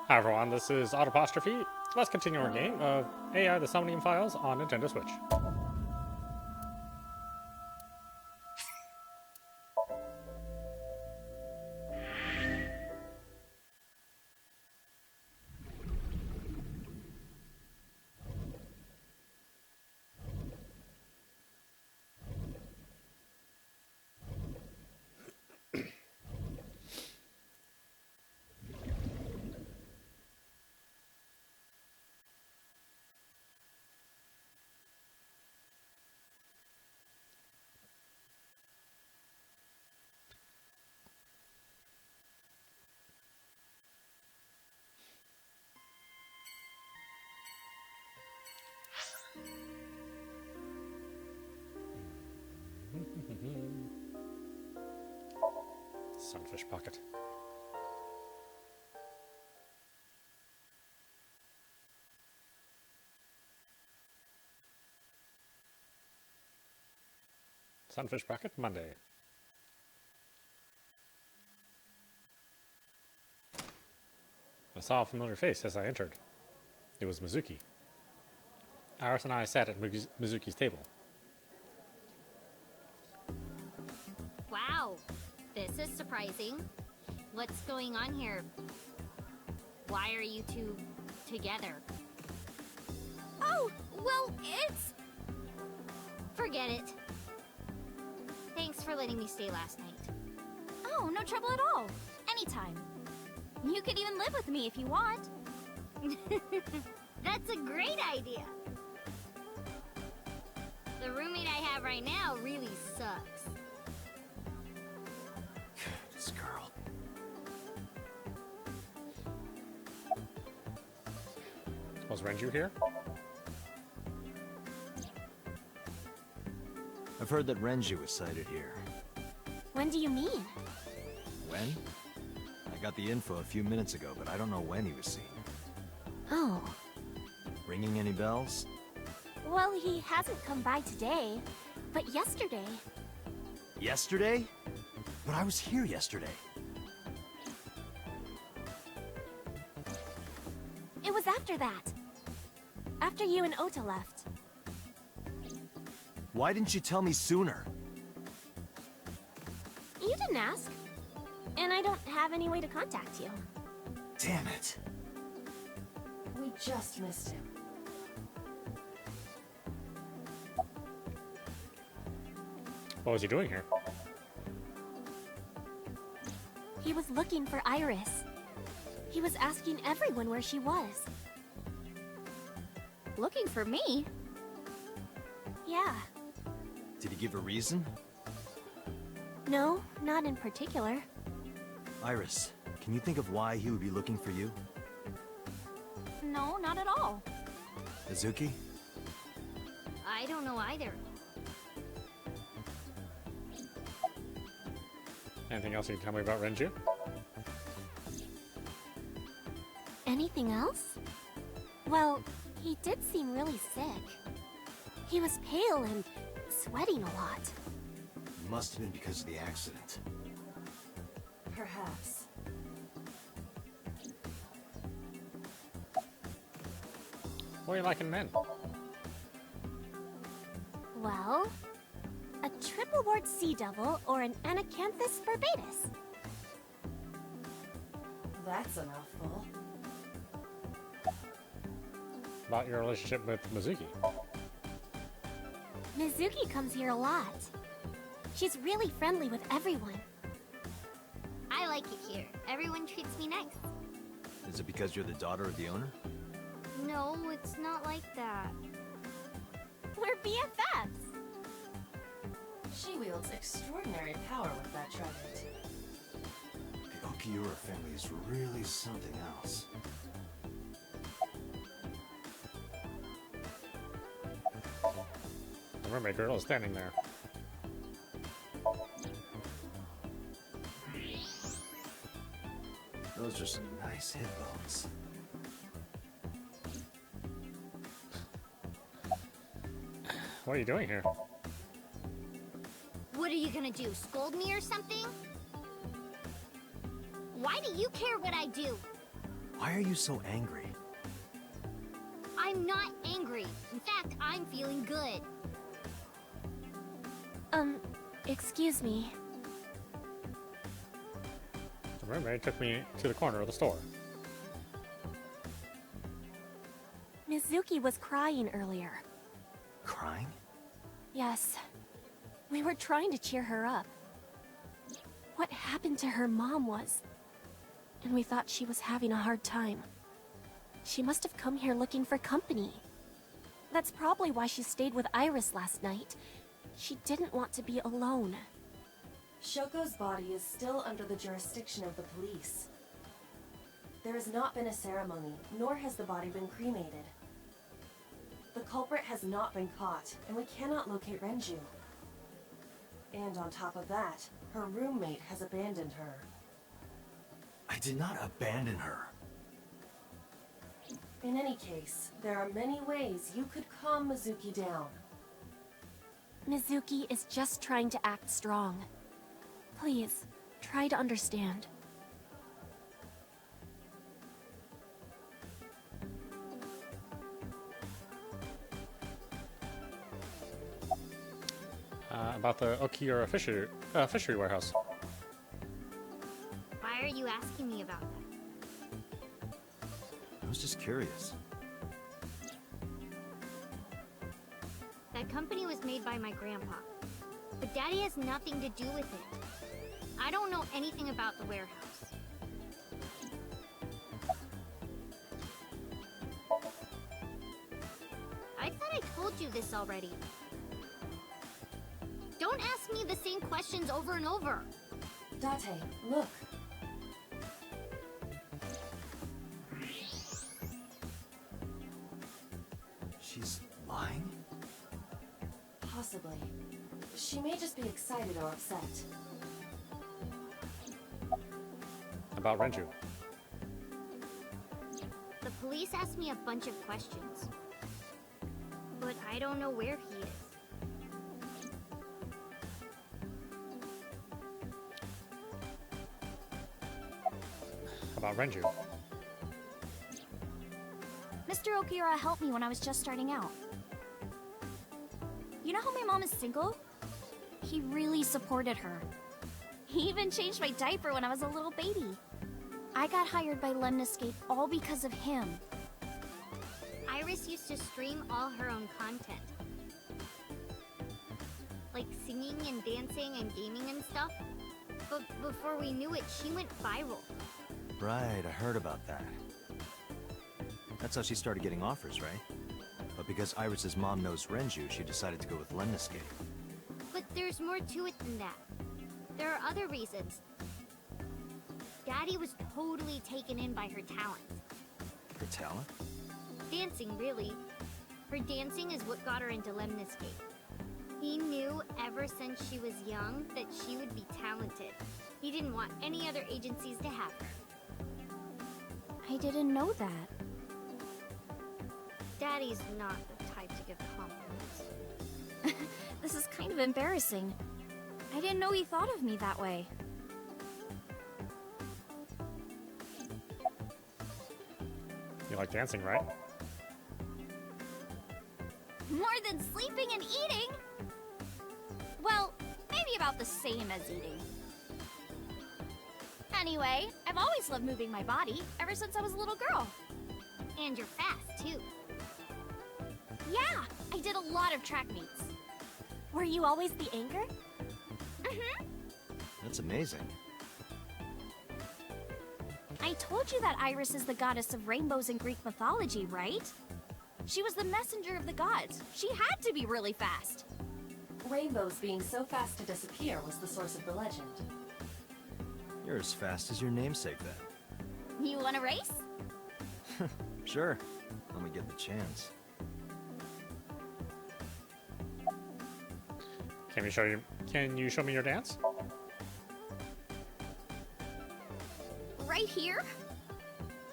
Hi everyone, this is audap. Let's continue our game of AI the Somnium Files on Nintendo Switch. Sunfish Pocket. Sunfish Pocket Monday. I saw a familiar face as I entered. It was Mizuki. Iris and I sat at Mizuki's table. Wow, this is surprising. What's going on here? Why are you two together? Oh, well, it's... Forget it. Thanks for letting me stay last night. Oh, no trouble at all. Anytime. You could even live with me if you want. That's a great idea. The roommate I have right now really sucks. This girl. Was Renju here? I've heard that Renju was sighted here. When do you mean? When? I got the info a few minutes ago, but I don't know when he was seen. Oh. Ringing any bells? Well, he hasn't come by today, but yesterday. Yesterday? But I was here yesterday. It was after that. After you and Ota left. Why didn't you tell me sooner? You didn't ask. And I don't have any way to contact you. Damn it. We just missed him. What was he doing here? He was looking for Iris. He was asking everyone where she was. Looking for me? Yeah. Did he give a reason? No, not in particular. Iris, can you think of why he would be looking for you? No, not at all. Mizuki? I don't know either. Anything else you can tell me about Renju? Anything else? Well, he did seem really sick. He was pale and sweating a lot. Must have been because of the accident. Perhaps. What are you liking men? Well, a triple wart sea devil or an anacanthus barbatus. That's a mouthful. About your relationship with Mizuki? Mizuki comes here a lot. She's really friendly with everyone. I like it here. Everyone treats me nice. Is it because you're the daughter of the owner? No, it's not like that. We're BFFs. She wields extraordinary power with that trident. The Okiura family is really something else. The mermaid girl is standing there. Those are some nice hip bones. What are you doing here? What are you gonna do, scold me or something? Why do you care what I do? Why are you so angry? I'm not angry. In fact, I'm feeling good. Excuse me. The roommate took me to the corner of the store. Mizuki was crying earlier. Crying? Yes. We were trying to cheer her up. What happened to her mom was... And we thought she was having a hard time. She must have come here looking for company. That's probably why she stayed with Iris last night. She didn't want to be alone. Shoko's body is still under the jurisdiction of the police. There has not been a ceremony, nor has the body been cremated. The culprit has not been caught, and we cannot locate Renju. And on top of that, her roommate has abandoned her. I did not abandon her. In any case, there are many ways you could calm Mizuki down. Mizuki is just trying to act strong. Please, try to understand. About the Okiura fishery warehouse. Why are you asking me about that? I was just curious. That company was made by my grandpa. But Daddy has nothing to do with it. I don't know anything about the warehouse. I thought I told you this already. Don't ask me the same questions over and over. Date, look. She's lying? Possibly. She may just be excited or upset. About Renju. The police asked me a bunch of questions. But I don't know where he is. About Renju. Mr. Okiura helped me when I was just starting out. You know how my mom is single? He really supported her. He even changed my diaper when I was a little baby. I got hired by Lemniscape all because of him. Iris used to stream all her own content. Like singing and dancing and gaming and stuff. But before we knew it, she went viral. Right, I heard about that. That's how she started getting offers, right? But because Iris's mom knows Renju, she decided to go with Lemniscape. But there's more to it than that. There are other reasons. Daddy was totally taken in by her talent. Her talent? Dancing, really. Her dancing is what got her into Lemniscape. He knew ever since she was young that she would be talented. He didn't want any other agencies to have her. I didn't know that. Daddy's not the type to give compliments. This is kind of embarrassing. I didn't know he thought of me that way. You like dancing, right? More than sleeping and eating? Well, maybe about the same as eating. Anyway, I've always loved moving my body, ever since I was a little girl. And you're fast, too. Yeah, I did a lot of track meets. Were you always the anger? Mm-hmm. That's amazing. I told you that Iris is the goddess of rainbows in Greek mythology, right? She was the messenger of the gods. She had to be really fast. Rainbows being so fast to disappear was the source of the legend. You're as fast as your namesake, then. You want to race? Sure. Let me get the chance. Can you show me your dance? Right here?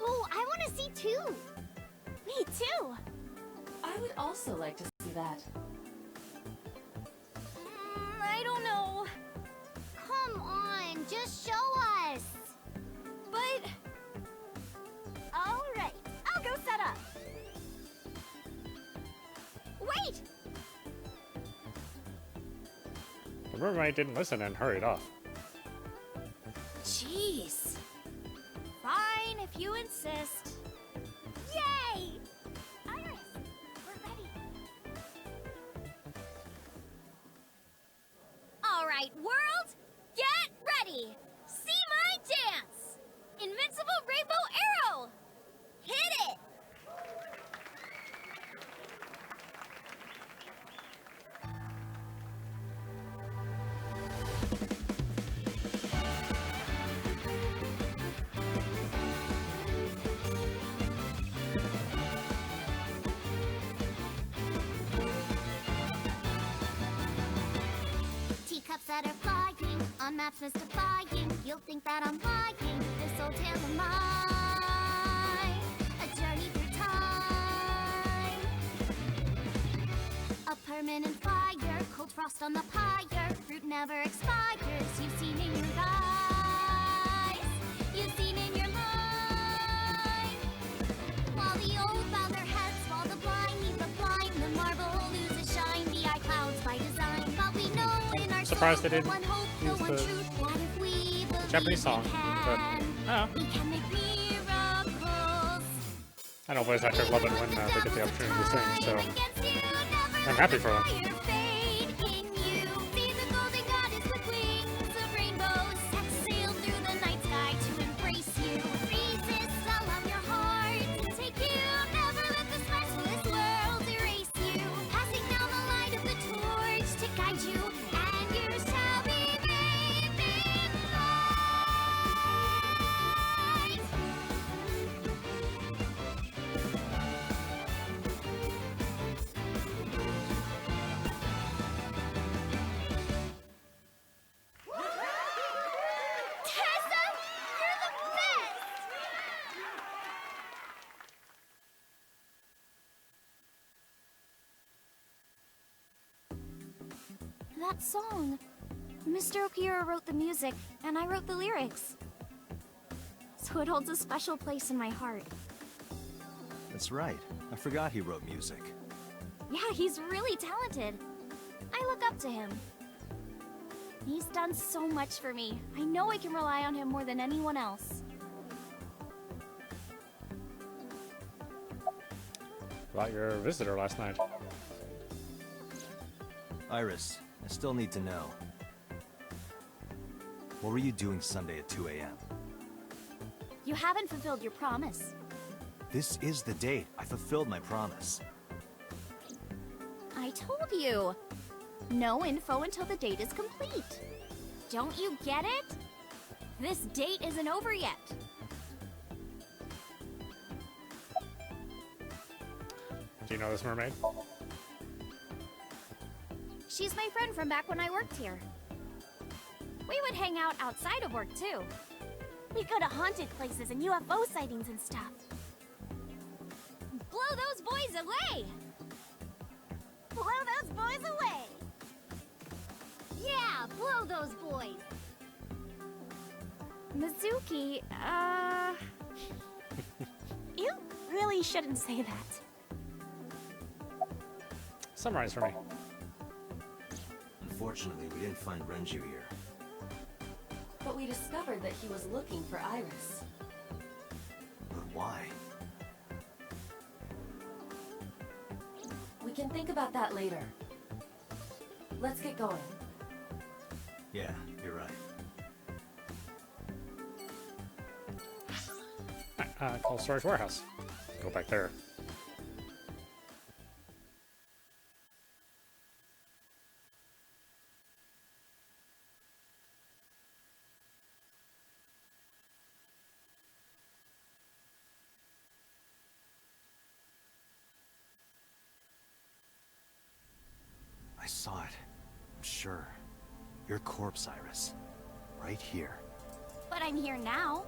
Oh, I want to see too! Me too! I would also like to see that. I don't know. Come on, just show us! But... The mermaid didn't listen and hurried off. Jeez. Fine, if you insist. Yay! Iris, we're ready. All right, world, get ready. See my dance. Invincible Rainbow Arrow. Hit it. Teacups that are flying, on maps mystifying. You'll think that I'm lying. This old tale of mine, a journey through time. A permanent fire, cold frost on the pyre. Fruit never expires. You've seen in your eyes, you've seen in your mind. While the old bow their heads, while the blind lead the blind, the marble loses shine. The eye clouds by design, but we know in our Surprised they soul, didn't one hope, use one the truth, that if we believe Japanese song, we but can, we can make miracles. I know voice actors love it when they get the opportunity to sing, so I'm happy for them. That song. Mr. Okira wrote the music, and I wrote the lyrics. So it holds a special place in my heart. That's right. I forgot he wrote music. Yeah, he's really talented. I look up to him. He's done so much for me. I know I can rely on him more than anyone else. About your visitor last night. Iris, I still need to know. What were you doing Sunday at 2 a.m.? You haven't fulfilled your promise. This is the date. I fulfilled my promise. I told you. No info until the date is complete. Don't you get it? This date isn't over yet. Do you know this mermaid? She's my friend from back when I worked here. We would hang out outside of work, too. We'd go to haunted places and UFO sightings and stuff. Blow those boys away! Blow those boys away! Yeah, blow those boys. Mizuki, You really shouldn't say that. Summarize for me. Unfortunately, we didn't find Renju here. But we discovered that he was looking for Iris. But why? We can think about that later. Let's get going. Yeah, you're right. Call storage warehouse. Go back there. I saw it. I'm sure. Your corpse, Iris. Right here. but I'm here now.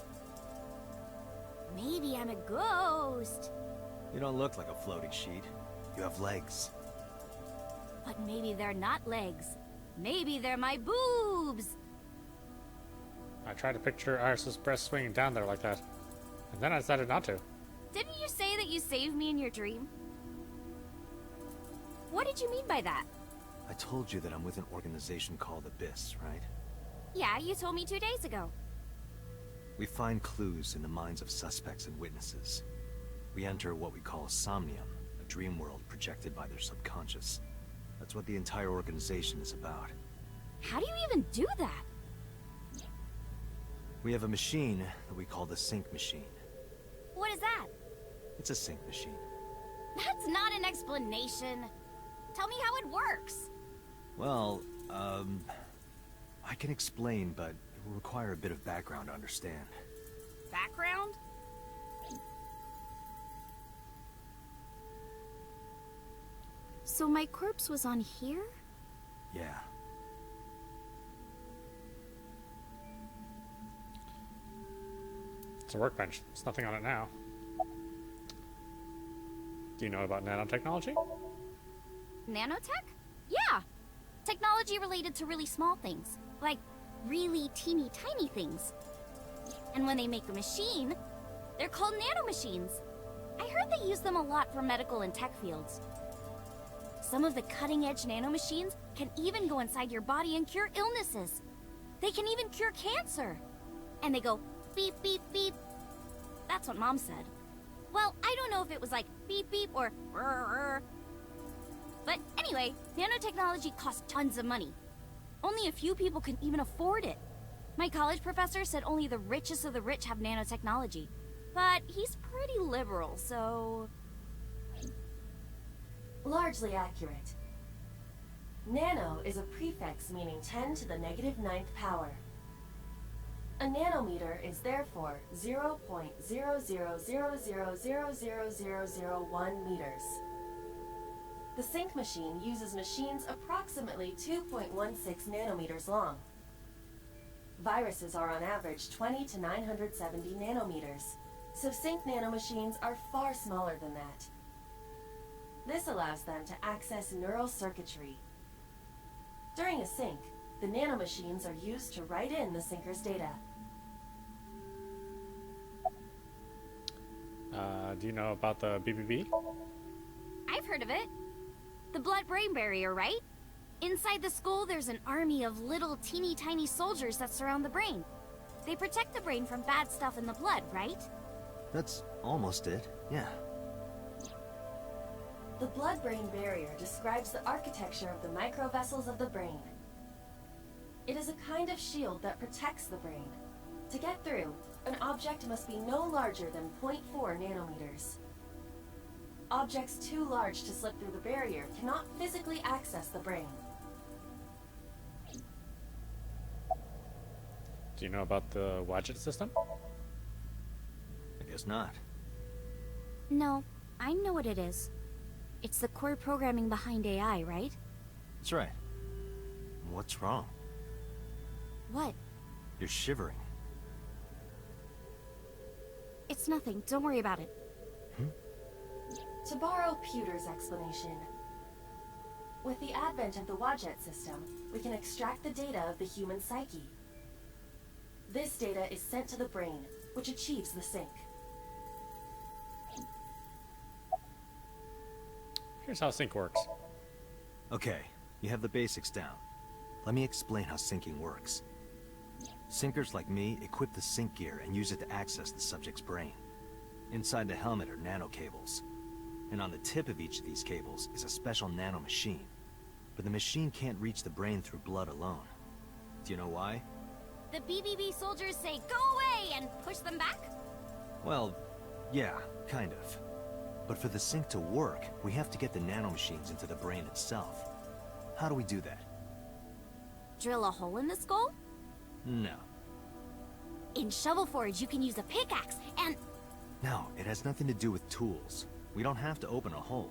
Maybe I'm a ghost. You don't look like a floating sheet. You have legs. But maybe they're not legs. Maybe they're my boobs. I tried to picture Iris's breast swinging down there like that, and then I decided not to. Didn't you say that you saved me in your dream? What did you mean by that? I told you that I'm with an organization called Abyss, right? Yeah, you told me 2 days ago. We find clues in the minds of suspects and witnesses. We enter what we call Somnium, a dream world projected by their subconscious. That's what the entire organization is about. How do you even do that? We have a machine that we call the sync machine. What is that? It's a sync machine. That's not an explanation. Tell me how it works. Well, I can explain, but it will require a bit of background to understand. Background? So my corpse was on here? Yeah. It's a workbench. There's nothing on it now. Do you know about nanotechnology? Nanotech? Yeah. Technology related to really small things. Like really teeny tiny things. And when they make a machine, they're called nanomachines. I heard they use them a lot for medical and tech fields. Some of the cutting-edge nanomachines can even go inside your body and cure illnesses. They can even cure cancer. And they go beep, beep, beep. That's what Mom said. Well, I don't know if it was like beep, beep or rrr. But anyway, nanotechnology costs tons of money. Only a few people can even afford it. My college professor said only the richest of the rich have nanotechnology. But he's pretty liberal, so... Largely accurate. Nano is a prefix meaning 10 to the negative 9th power. A nanometer is therefore 0.0000000001 meters. The sync machine uses machines approximately 2.16 nanometers long. Viruses are on average 20 to 970 nanometers, so sync nanomachines are far smaller than that. This allows them to access neural circuitry. During a sync, the nanomachines are used to write in the syncer's data. Do you know about the BBB? I've heard of it. The blood-brain barrier, right? Inside the skull, there's an army of little teeny tiny soldiers that surround the brain. They protect the brain from bad stuff in the blood, right? That's almost it, yeah. The blood-brain barrier describes the architecture of the microvessels of the brain. It is a kind of shield that protects the brain. To get through, an object must be no larger than 0.4 nanometers. Objects too large to slip through the barrier cannot physically access the brain. Do you know about the Wadget system? I guess not. No, I know what it is. It's the core programming behind AI, right? That's right. What's wrong? What? You're shivering. It's nothing. Don't worry about it. To borrow Pewter's explanation, with the advent of the Wadjet system, we can extract the data of the human psyche. This data is sent to the brain, which achieves the sync. Here's how sync works. Okay, you have the basics down. Let me explain how syncing works. Syncers like me equip the sync gear and use it to access the subject's brain. Inside the helmet are nano cables. And on the tip of each of these cables is a special nano machine. But the machine can't reach the brain through blood alone. Do you know why? The BBB soldiers say, "Go away!" and push them back? Well, yeah, kind of. But for the sync to work, we have to get the nanomachines into the brain itself. How do we do that? Drill a hole in the skull? No. In Shovel Forge, you can use a pickaxe and... No, it has nothing to do with tools. We don't have to open a hole.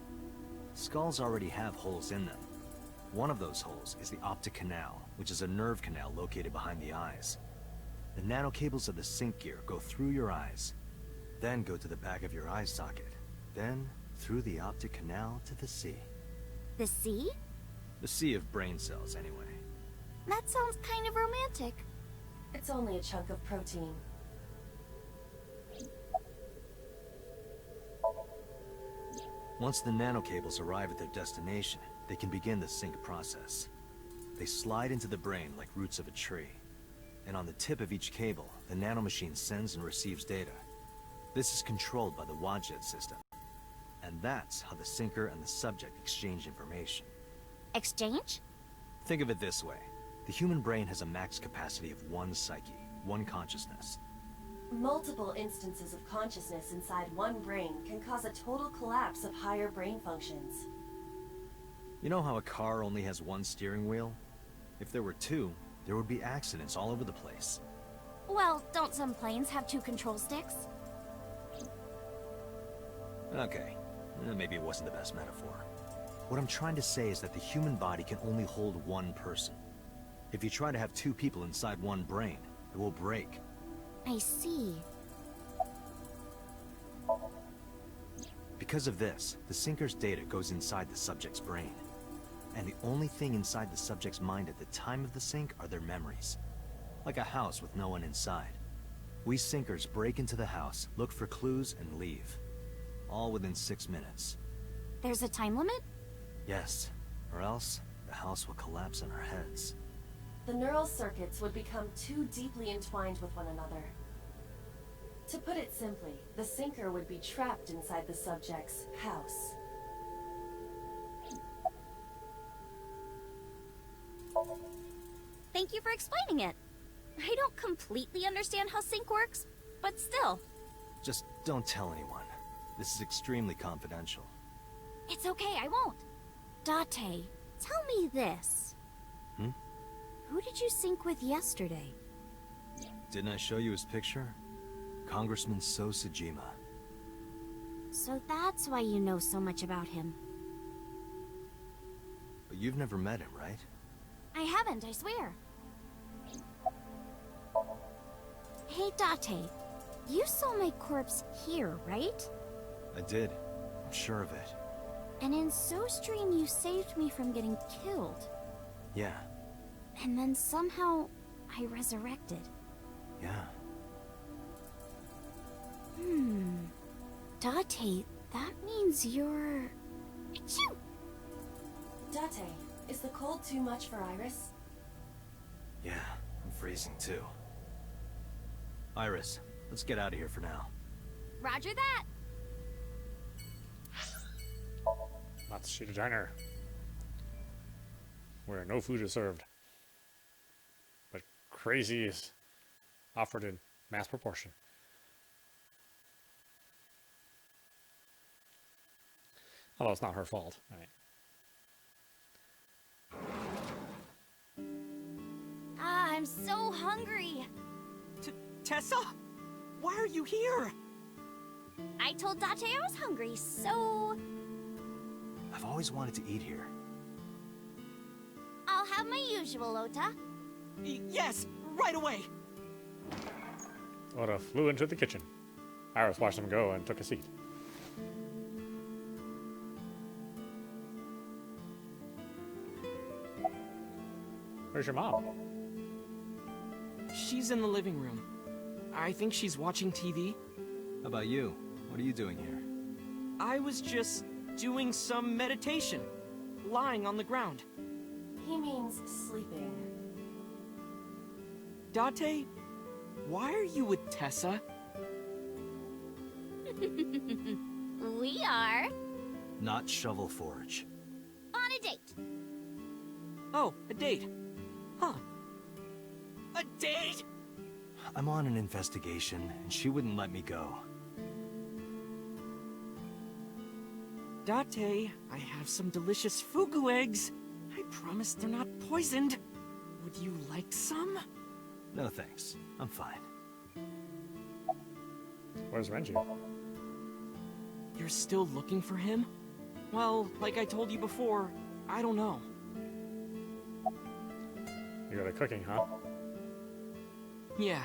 Skulls already have holes in them. One of those holes is the optic canal, which is a nerve canal located behind the eyes. The nanocables of the sync gear go through your eyes, then go to the back of your eye socket, then through the optic canal to the sea. The sea? The sea of brain cells, anyway. That sounds kind of romantic. It's only a chunk of protein. Once the nanocables arrive at their destination, they can begin the sync process. They slide into the brain like roots of a tree. And on the tip of each cable, the nanomachine sends and receives data. This is controlled by the Wadjet system. And that's how the sinker and the subject exchange information. Exchange? Think of it this way. The human brain has a max capacity of one psyche, one consciousness. Multiple instances of consciousness inside one brain can cause a total collapse of higher brain functions. You know how a car only has one steering wheel? If there were two, there would be accidents all over the place. Well, don't some planes have 2 control sticks? Okay, maybe it wasn't the best metaphor. What I'm trying to say is that the human body can only hold one person. If you try to have 2 people inside one brain, it will break. I see. Because of this, the sinker's data goes inside the subject's brain. And the only thing inside the subject's mind at the time of the sync are their memories. Like a house with no one inside. We sinkers break into the house, look for clues, and leave. All within 6 minutes. There's a time limit? Yes, or else the house will collapse on our heads. The neural circuits would become too deeply entwined with one another. To put it simply, the sinker would be trapped inside the subject's house. Thank you for explaining it. I don't completely understand how sync works, but still. Just don't tell anyone. This is extremely confidential. It's okay, I won't. Date, tell me this. Hmm? Who did you sync with yesterday? Didn't I show you his picture? Congressman So Sejima. So that's why you know so much about him. But you've never met him, right? I haven't, I swear. Hey, Date, you saw my corpse here, right? I did. I'm sure of it. And in So's dream, you saved me from getting killed. Yeah. And then somehow, I resurrected. Yeah. Date, that means you're... Achoo! Date, is the cold too much for Iris? Yeah, I'm freezing too. Iris, let's get out of here for now. Roger that! Matsushita Diner, where no food is served, but crazy is offered in mass proportion. Although it's not her fault, right? Ah, I'm so hungry. Tessa? Why are you here? I told Date I was hungry, so... I've always wanted to eat here. I'll have my usual, Ota. Yes, right away. Oda flew into the kitchen. Iris watched them go and took a seat. Where's your mom? She's in the living room. I think she's watching TV. How about you? What are you doing here? I was just doing some meditation, lying on the ground. He means sleeping. Date, why are you with Tessa? We are Not Shovel Forge. on a date. Oh, a date. Huh. A date? I'm on an investigation, and she wouldn't let me go. Date, I have some delicious fugu eggs. I promise they're not poisoned. Would you like some? No thanks. I'm fine. Where's Renji? You're still looking for him? Well, like I told you before, I don't know. You got a cooking, huh? Yeah.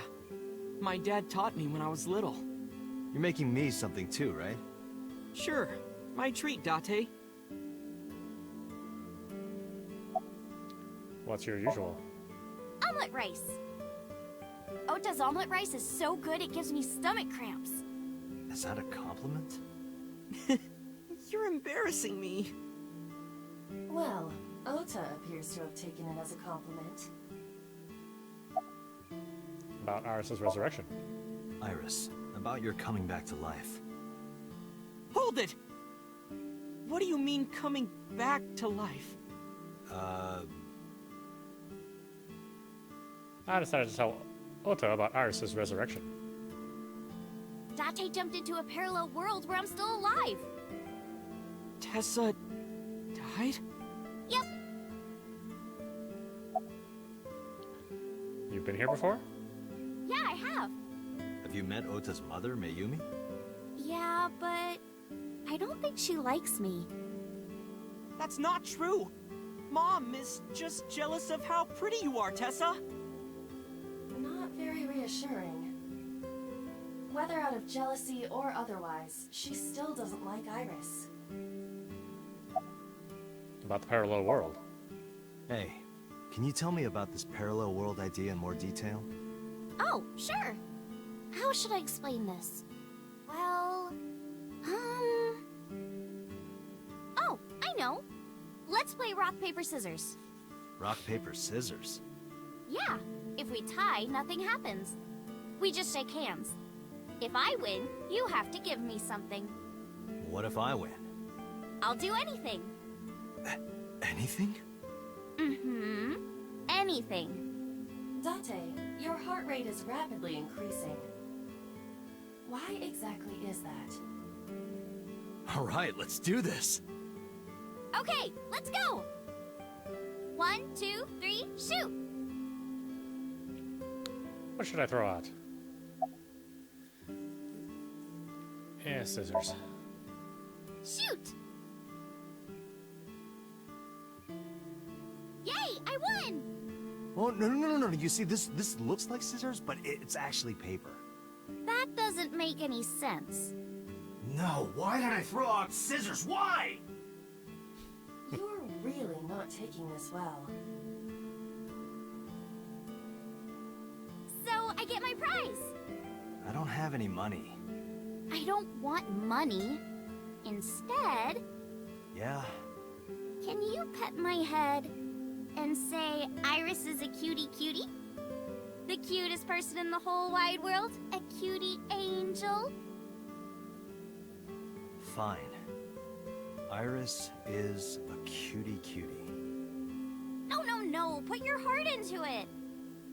My dad taught me when I was little. You're making me something too, right? Sure. My treat, Date. What's your usual? Omelet rice. Ota's omelet rice is so good it gives me stomach cramps. Is that a compliment? You're embarrassing me. Well, Ota appears to have taken it as a compliment. About Iris's resurrection. Iris, about your coming back to life. Hold it! What do you mean coming back to life? I decided to tell Ota about Iris's resurrection. Date jumped into a parallel world where I'm still alive. Tessa died? Yep. You've been here before? Yeah, I have. Have you met Ota's mother, Mayumi? Yeah, but I don't think she likes me. That's not true. Mom is just jealous of how pretty you are, Tessa. Not very reassuring. Whether out of jealousy or otherwise, she still doesn't like Iris. About the parallel world. Hey, can you tell me about this parallel world idea in more detail? Oh, sure. How should I explain this? Well, oh, I know. Let's play rock, paper, scissors. Rock, paper, scissors. Yeah, if we tie, nothing happens. We just shake hands. If I win, you have to give me something. What if I win? I'll do anything. Anything? Mm-hmm. Anything. Date, your heart rate is rapidly increasing. Why exactly is that? All right, let's do this. Okay, let's go. 1, 2, 3, shoot. What should I throw out? Yeah, scissors. Shoot. Yay, I won. Oh, no. You see, this looks like scissors, but it's actually paper. That doesn't make any sense. No, why did I throw out scissors? Why? You're really not taking this well. So I get my prize. I don't have any money. I don't want money. Instead, Yeah? can you pet my head and say Iris is a cutie cutie? The cutest person in the whole wide world? A cutie angel? Fine. Iris is a cutie cutie. No. Put your heart into it.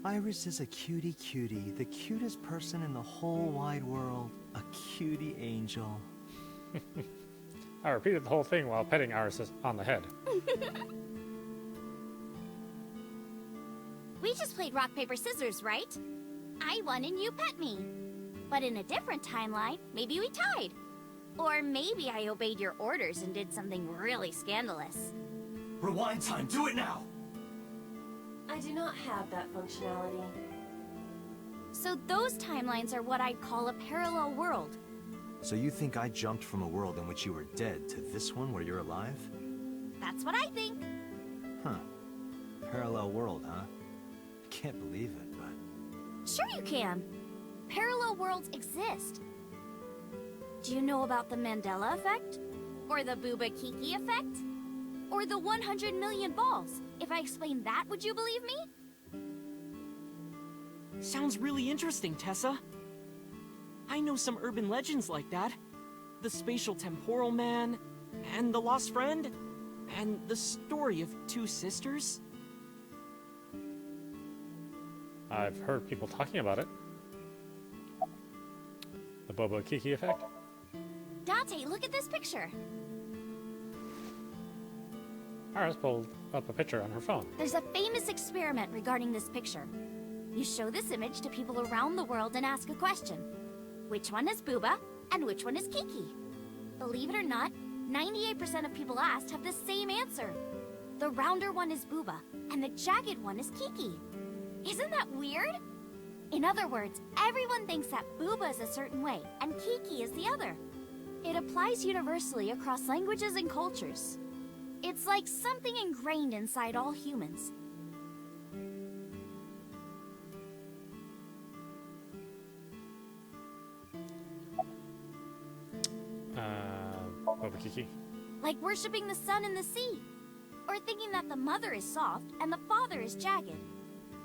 Iris is a cutie cutie, the cutest person in the whole wide world. A cutie angel. I repeated the whole thing while petting Iris on the head. We just played rock, paper, scissors, right? I won and you pet me. But in a different timeline, maybe we tied. Or maybe I obeyed your orders and did something really scandalous. Rewind time, do it now! I do not have that functionality. So those timelines are what I'd call a parallel world. So you think I jumped from a world in which you were dead to this one where you're alive? That's what I think. Huh. Parallel world, huh? I can't believe it, but... Sure you can. Parallel worlds exist. Do you know about the Mandela effect? Or the Booba Kiki effect? Or the 100 million balls? If I explain that, would you believe me? Sounds really interesting, Tessa. I know some urban legends like that. The spatial temporal man, and the lost friend, and the story of two sisters. I've heard people talking about it. The Bobo Kiki effect. Date, look at this picture. Iris pulled up a picture on her phone. There's a famous experiment regarding this picture. You show this image to people around the world and ask a question. Which one is Booba and which one is Kiki? Believe it or not, 98% of people asked have the same answer. The rounder one is Booba and the jagged one is Kiki. Isn't that weird? In other words, everyone thinks that Booba is a certain way and Kiki is the other. It applies universally across languages and cultures. It's like something ingrained inside all humans. Bobo Kiki. Like worshipping the sun and the sea. Or thinking that the mother is soft and the father is jagged.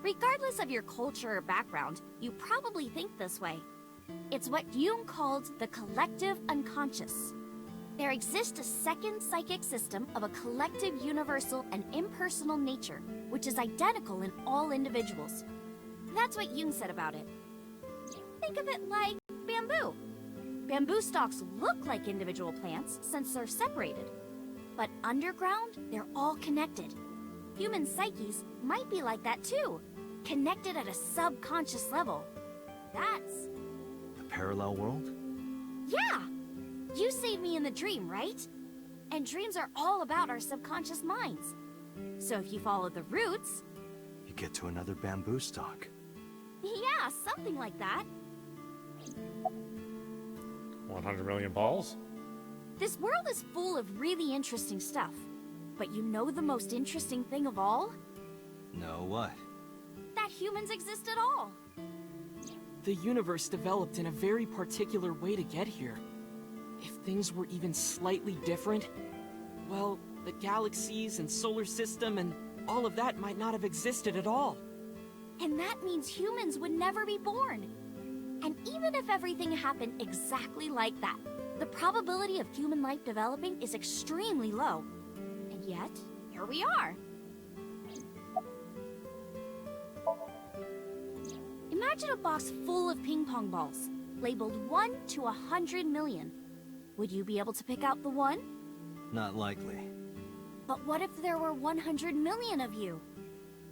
Regardless of your culture or background, you probably think this way. It's what Jung called the collective unconscious. There exists a second psychic system of a collective universal and impersonal nature, which is identical in all individuals. That's what Jung said about it. Think of it like bamboo. Bamboo stalks look like individual plants since they're separated. But underground, they're all connected. Human psyches might be like that too, connected at a subconscious level. That's... The parallel world? Yeah! You saved me in the dream, right? And dreams are all about our subconscious minds. So if you follow the roots... You get to another bamboo stalk. Yeah, something like that. 100 million balls? This world is full of really interesting stuff. But you know the most interesting thing of all? No, what? That humans exist at all. The universe developed in a very particular way to get here. If things were even slightly different, well, the galaxies and solar system and all of that might not have existed at all. And that means humans would never be born. And even if everything happened exactly like that, the probability of human life developing is extremely low. And yet, here we are. Imagine a box full of ping pong balls, labeled 1 to 100 million. Would you be able to pick out the one? Not likely. But what if there were 100 million of you?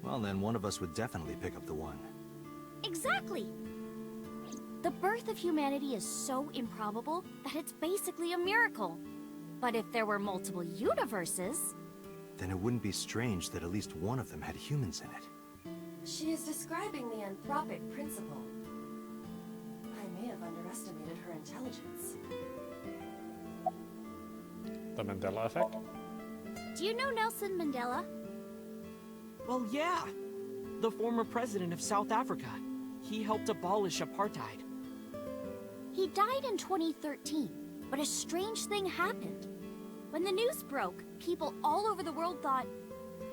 Well, then one of us would definitely pick up the one. Exactly! The birth of humanity is so improbable that it's basically a miracle. But if there were multiple universes... Then it wouldn't be strange that at least one of them had humans in it. She is describing the anthropic principle. I may have underestimated her intelligence. The Mandela effect? Do you know Nelson Mandela? Well, yeah. The former president of South Africa. He helped abolish apartheid. He died in 2013, but a strange thing happened. When the news broke, people all over the world thought,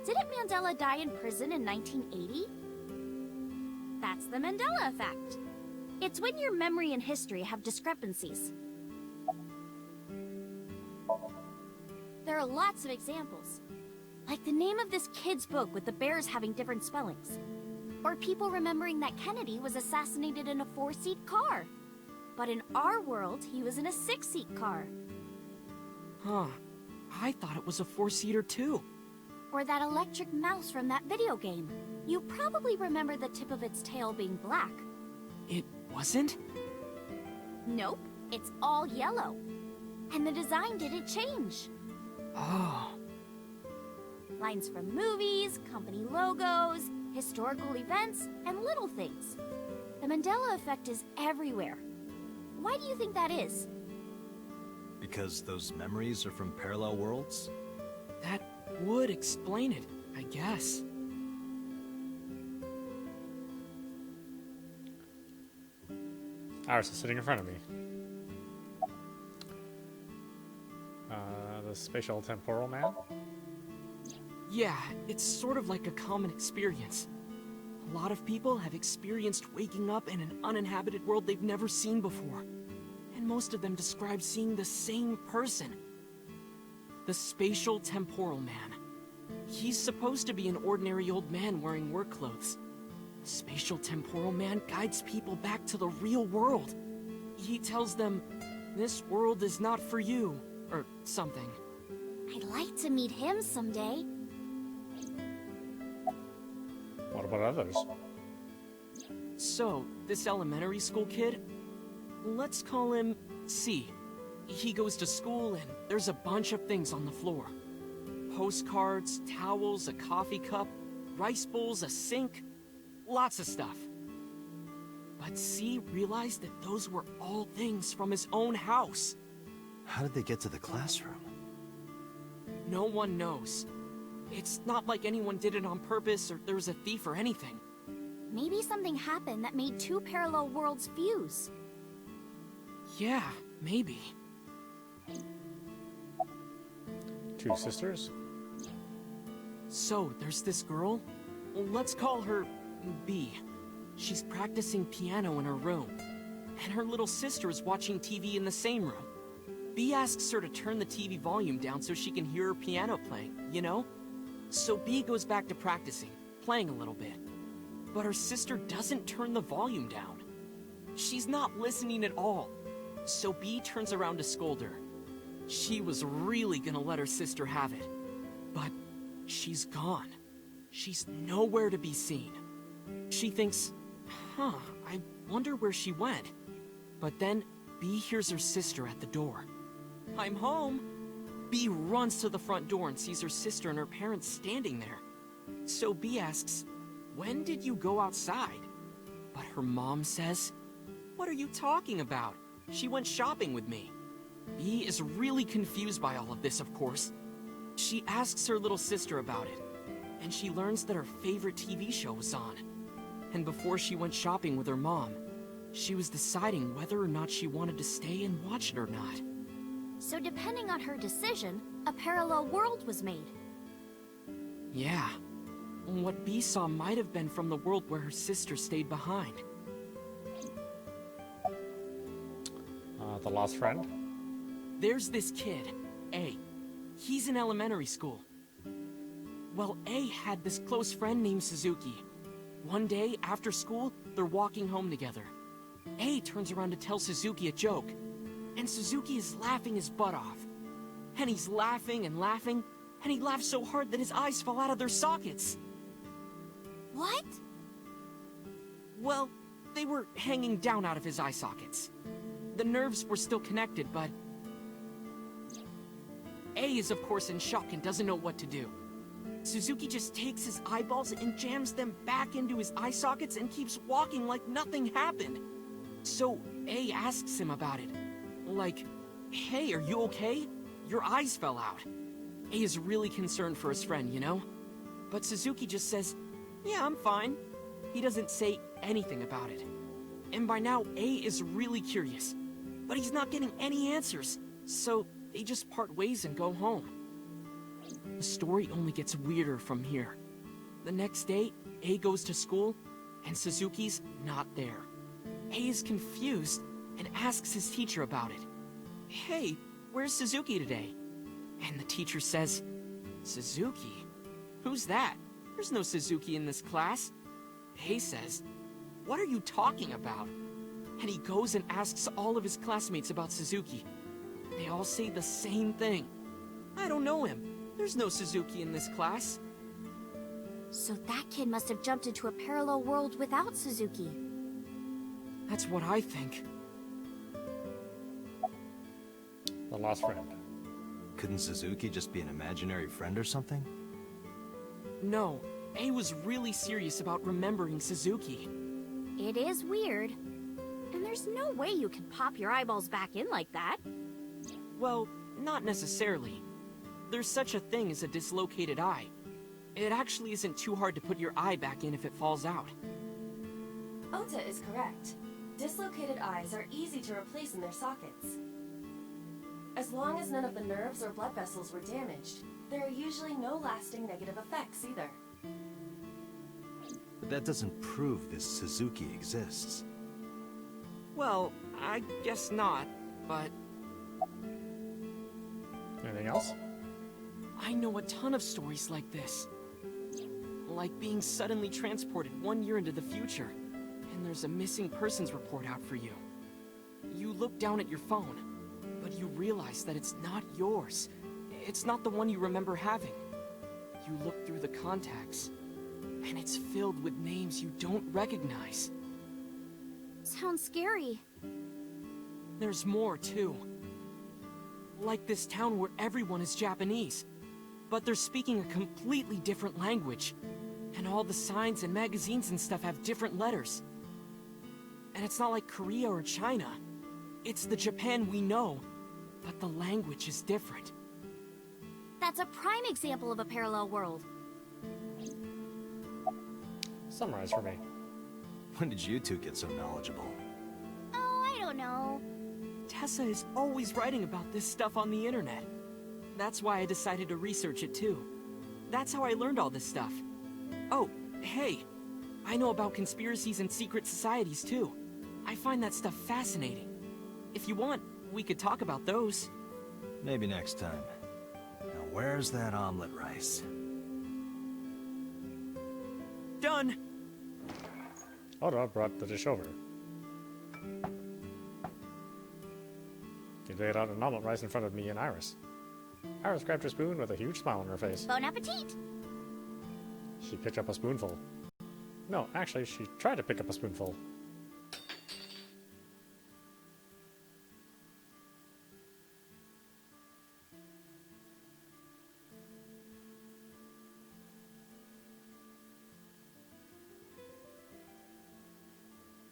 didn't Mandela die in prison in 1980? That's the Mandela effect. It's when your memory and history have discrepancies. There are lots of examples. Like the name of this kid's book with the bears having different spellings. Or people remembering that Kennedy was assassinated in a 4-seat car. But in our world, he was in a 6-seat car. Huh. I thought it was a 4-seater too. Or that electric mouse from that video game. You probably remember the tip of its tail being black. It wasn't? Nope, it's all yellow. And the design didn't change. Oh. Lines from movies, company logos, historical events, and little things. The Mandela effect is everywhere. Why do you think that is? Because those memories are from parallel worlds? That would explain it, I guess. Iris is sitting in front of me. The spatial temporal man? Yeah, it's sort of like a common experience. A lot of people have experienced waking up in an uninhabited world they've never seen before. And most of them describe seeing the same person. The spatial temporal man. He's supposed to be an ordinary old man wearing work clothes. The spatial temporal man guides people back to the real world. He tells them, this world is not for you, or something. I'd like to meet him someday. What about others? So, this elementary school kid, let's call him C. He goes to school and there's a bunch of things on the floor. Postcards, towels, a coffee cup, rice bowls, a sink, lots of stuff. But C realized that those were all things from his own house. How did they get to the classroom? No one knows. It's not like anyone did it on purpose or there was a thief or anything. Maybe something happened that made two parallel worlds fuse. Yeah, maybe. Two sisters? So, there's this girl. Let's call her B. She's practicing piano in her room, and her little sister is watching TV in the same room. B asks her to turn the TV volume down so she can hear her piano playing, you know? So B goes back to practicing, playing a little bit. But her sister doesn't turn the volume down. She's not listening at all. So B turns around to scold her. She was really gonna let her sister have it. But she's gone. She's nowhere to be seen. She thinks, I wonder where she went. But then B hears her sister at the door. I'm home. B runs to the front door and sees her sister and her parents standing there. So B asks, when did you go outside? But her mom says, what are you talking about? She went shopping with me. B is really confused by all of this, of course. She asks her little sister about it, and she learns that her favorite TV show was on. And before she went shopping with her mom, she was deciding whether or not she wanted to stay and watch it or not. So depending on her decision, a parallel world was made. Yeah. What B saw might have been from the world where her sister stayed behind. The lost friend? There's this kid, A. He's in elementary school. Well, A had this close friend named Suzuki. One day, after school, they're walking home together. A turns around to tell Suzuki a joke, and Suzuki is laughing his butt off. And he's laughing, and he laughs so hard that his eyes fall out of their sockets. What? Well, they were hanging down out of his eye sockets. The nerves were still connected, but... A is of course in shock and doesn't know what to do. Suzuki just takes his eyeballs and jams them back into his eye sockets and keeps walking like nothing happened. So A asks him about it. Like, hey, are you okay? Your eyes fell out. A is really concerned for his friend, you know? But Suzuki just says, yeah, I'm fine. He doesn't say anything about it. And by now, A is really curious. But he's not getting any answers, so they just part ways and go home. The story only gets weirder from here. The next day, A goes to school, and Suzuki's not there. A is confused and asks his teacher about it. Hey, where's Suzuki today? And the teacher says, Suzuki? Who's that? There's no Suzuki in this class. A says, what are you talking about? And he goes and asks all of his classmates about Suzuki. They all say the same thing. I don't know him. There's no Suzuki in this class. So that kid must have jumped into a parallel world without Suzuki. That's what I think. The lost friend. Couldn't Suzuki just be an imaginary friend or something? No, A was really serious about remembering Suzuki. It is weird. And there's no way you can pop your eyeballs back in like that. Well, not necessarily. There's such a thing as a dislocated eye. It actually isn't too hard to put your eye back in if it falls out. Ota is correct. Dislocated eyes are easy to replace in their sockets. As long as none of the nerves or blood vessels were damaged, there are usually no lasting negative effects either. But that doesn't prove this Suzuki exists. Well, I guess not, but... Anything else? I know a ton of stories like this. Like being suddenly transported 1 year into the future, and there's a missing persons report out for you. You look down at your phone, but you realize that it's not yours. It's not the one you remember having. You look through the contacts, and it's filled with names you don't recognize. Sounds scary. There's more, too. Like this town where everyone is Japanese, but they're speaking a completely different language. And all the signs and magazines and stuff have different letters. And it's not like Korea or China. It's the Japan we know, but the language is different. That's a prime example of a parallel world. Summarize for me. When did you two get so knowledgeable? Oh, I don't know. Tessa is always writing about this stuff on the internet. That's why I decided to research it too. That's how I learned all this stuff. Oh, hey. I know about conspiracies and secret societies, too. I find that stuff fascinating. If you want, we could talk about those. Maybe next time. Now where's that omelet rice? Done! audap brought the dish over. He laid out an omelet rice in front of me and Iris. Iris grabbed her spoon with a huge smile on her face. Bon appetit! She picked up a spoonful. No, actually, she tried to pick up a spoonful.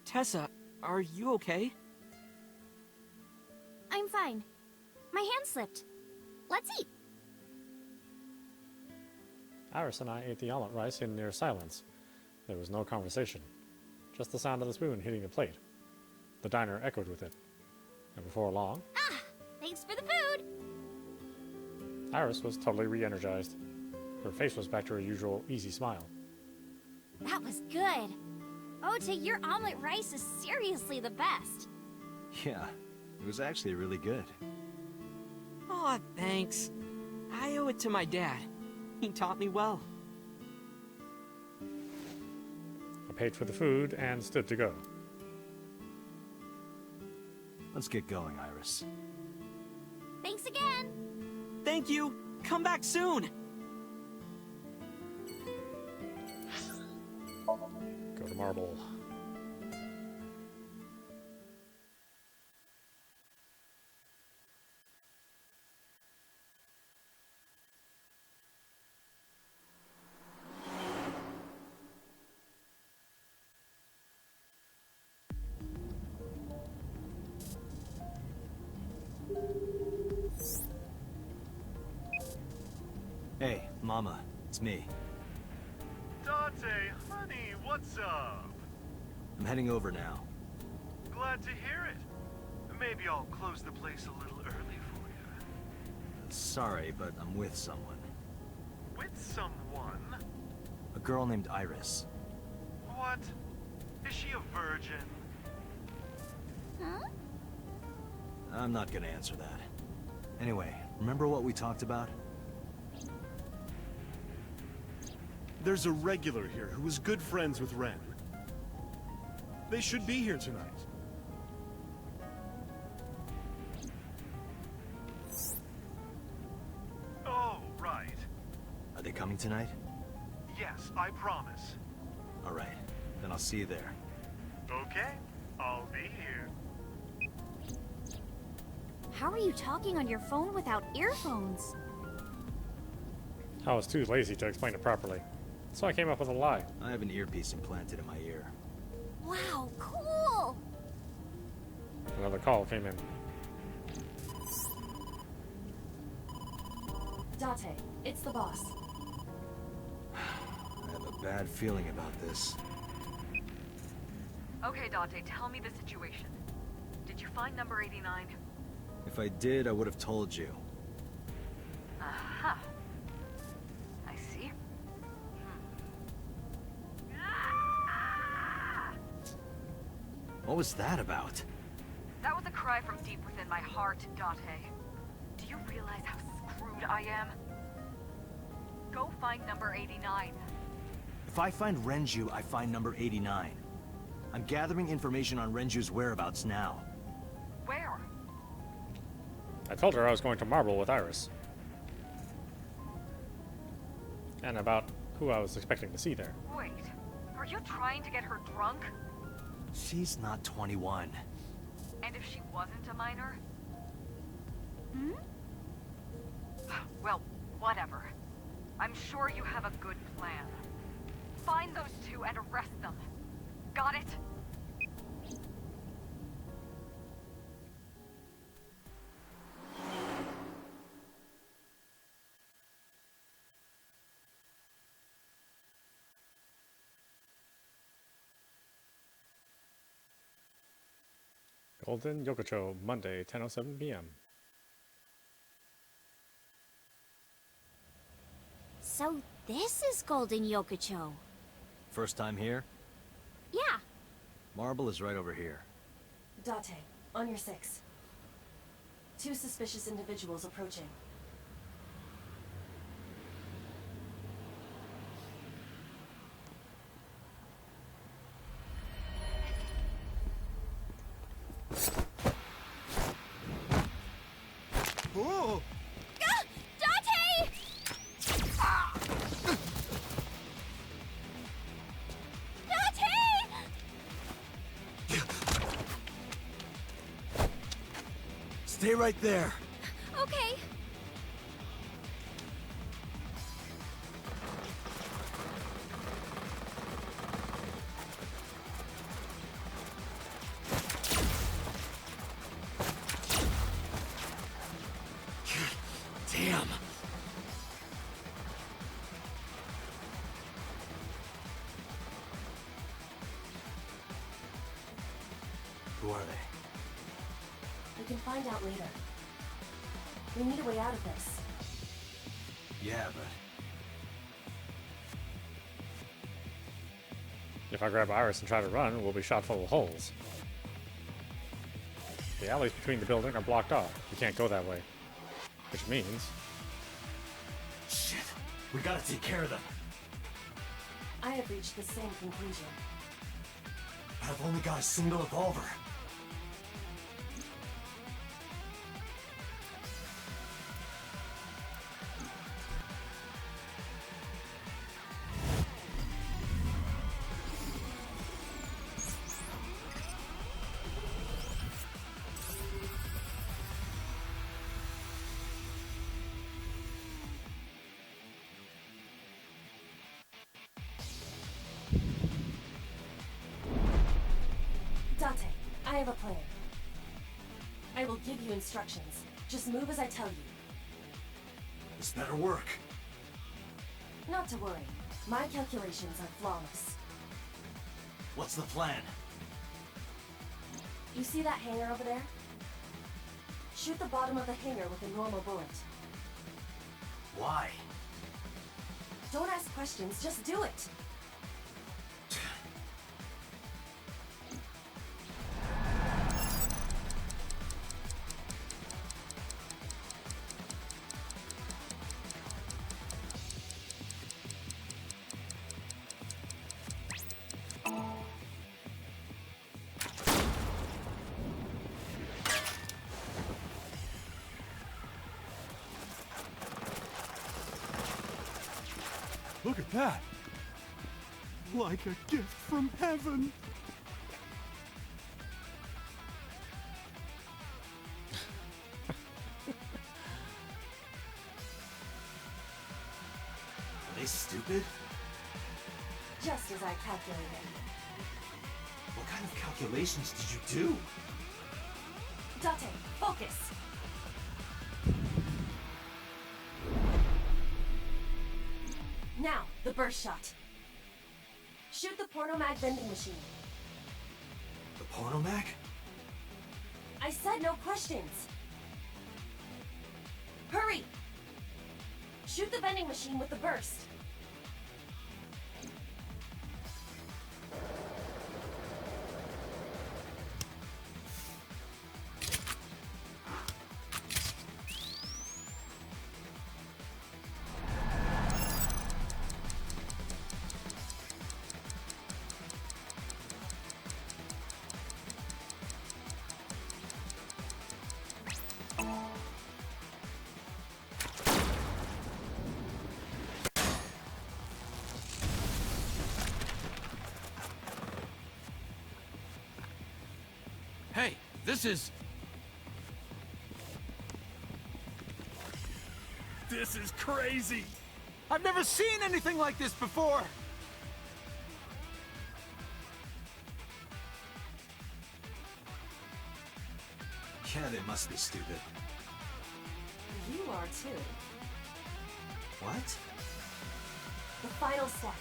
Tessa, are you okay? I'm fine. My hand slipped. Let's eat. Iris and I ate the omelet rice in near silence. There was no conversation, just the sound of the spoon hitting the plate. The diner echoed with it. And before long, Thanks for the food! Iris was totally re-energized. Her face was back to her usual easy smile. That was good. Ota, your omelet rice is seriously the best. Yeah, it was actually really good. Aw, thanks. I owe it to my dad. He taught me well. I paid for the food and stood to go. Let's get going, Iris. Thanks again! Thank you! Come back soon! Go to Marble. Hey, Mama, it's me. Dante, honey, what's up? I'm heading over now. Glad to hear it. Maybe I'll close the place a little early for you. Sorry, but I'm with someone. With someone? A girl named Iris. What? Is she a virgin? Huh? I'm not gonna answer that. Anyway, remember what we talked about? There's a regular here who was good friends with Ren. They should be here tonight. Oh, right. Are they coming tonight? Yes, I promise. Alright, then I'll see you there. Okay, I'll be here. How are you talking on your phone without earphones? I was too lazy to explain it properly, so I came up with a lie. I have an earpiece implanted in my ear. Wow, cool! Another call came in. Date, it's the boss. I have a bad feeling about this. Okay, Dante, tell me the situation. Did you find number 89? If I did, I would have told you. Aha. I see. What was that about? That was a cry from deep within my heart, Dante. Do you realize how screwed I am? Go find number 89. If I find Renju, I find number 89. I'm gathering information on Renju's whereabouts now. Where? I told her I was going to Marble with Iris. And about who I was expecting to see there. Wait, are you trying to get her drunk? She's not 21. And if she wasn't a minor? Hmm? Well, whatever. I'm sure you have a good plan. Find those two and arrest them. Got it? Golden Yokocho, Monday, 10:07 p.m. So this is Golden Yokocho. First time here? Yeah. Marble is right over here. Date, on your 6. 2 suspicious individuals approaching. Oh! Date! Date! Stay right there. Okay. Damn. Who are they? We can find out later. We need a way out of this. Yeah, but If I grab Iris and try to run, we'll be shot full of holes. The alleys between the building are blocked off. We can't go that way. Which means... shit. We gotta take care of them. I have reached the same conclusion. I've only got a single revolver. Date, I have a plan. I will give you instructions. Just move as I tell you. This better work. Not to worry. My calculations are flawless. What's the plan? You see that hangar over there? Shoot the bottom of the hangar with a normal bullet. Why? Don't ask questions, just do it! Look at that! Like a gift from heaven! Are they stupid? Just as I calculated. What kind of calculations did you do? Date, focus! Now, the burst shot. Shoot the porno mag vending machine. The porno mag? I said no questions. Hurry! Shoot the vending machine with the burst. Hey, this is... This is crazy! I've never seen anything like this before! Yeah, they must be stupid. You are too. What? The final step.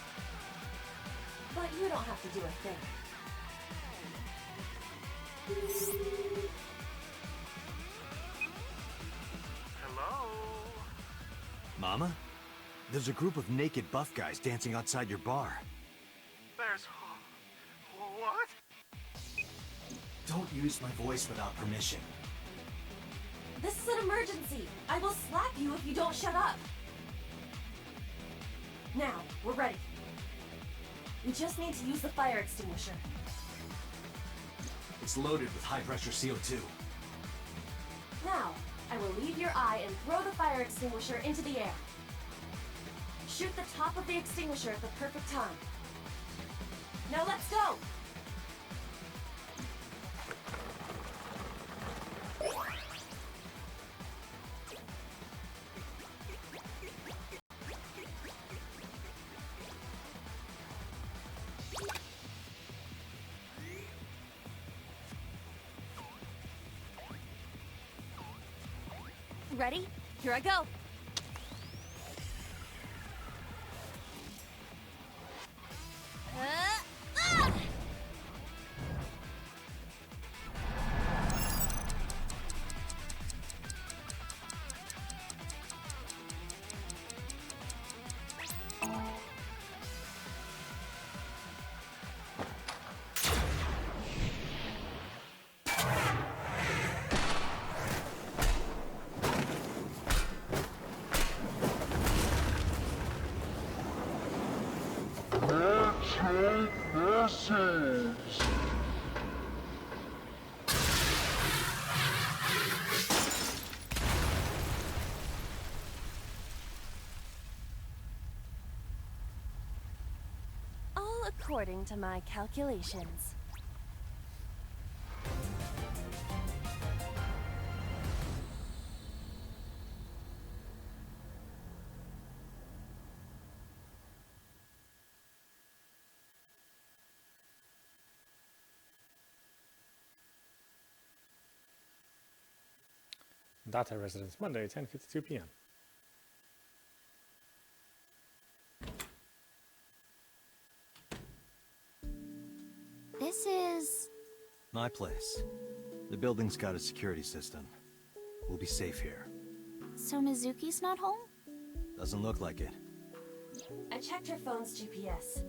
But you don't have to do a thing. Hello? Mama? There's a group of naked buff guys dancing outside your bar. There's... What? Don't use my voice without permission. This is an emergency! I will slap you if you don't shut up! Now, we're ready. We just need to use the fire extinguisher. It's loaded with high-pressure CO2. Now, I will leave your eye and throw the fire extinguisher into the air. Shoot the top of the extinguisher at the perfect time. Now let's go! Ready? Here I go. All according to my calculations. Date residence, Monday, 10:52 p.m. This is... My place. The building's got a security system. We'll be safe here. So Mizuki's not home? Doesn't look like it. I checked her phone's GPS.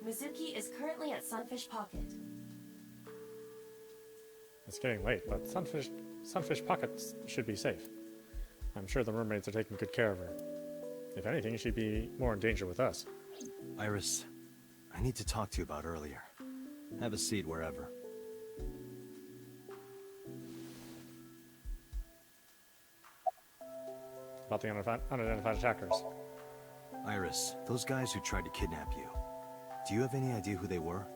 Mizuki is currently at Sunfish Pocket. It's getting late, but Sunfish Pocket should be safe. I'm sure the mermaids are taking good care of her. If anything, she'd be more in danger with us. Iris, I need to talk to you about earlier. Have a seat wherever. About the unidentified attackers. Iris, those guys who tried to kidnap you, do you have any idea who they were?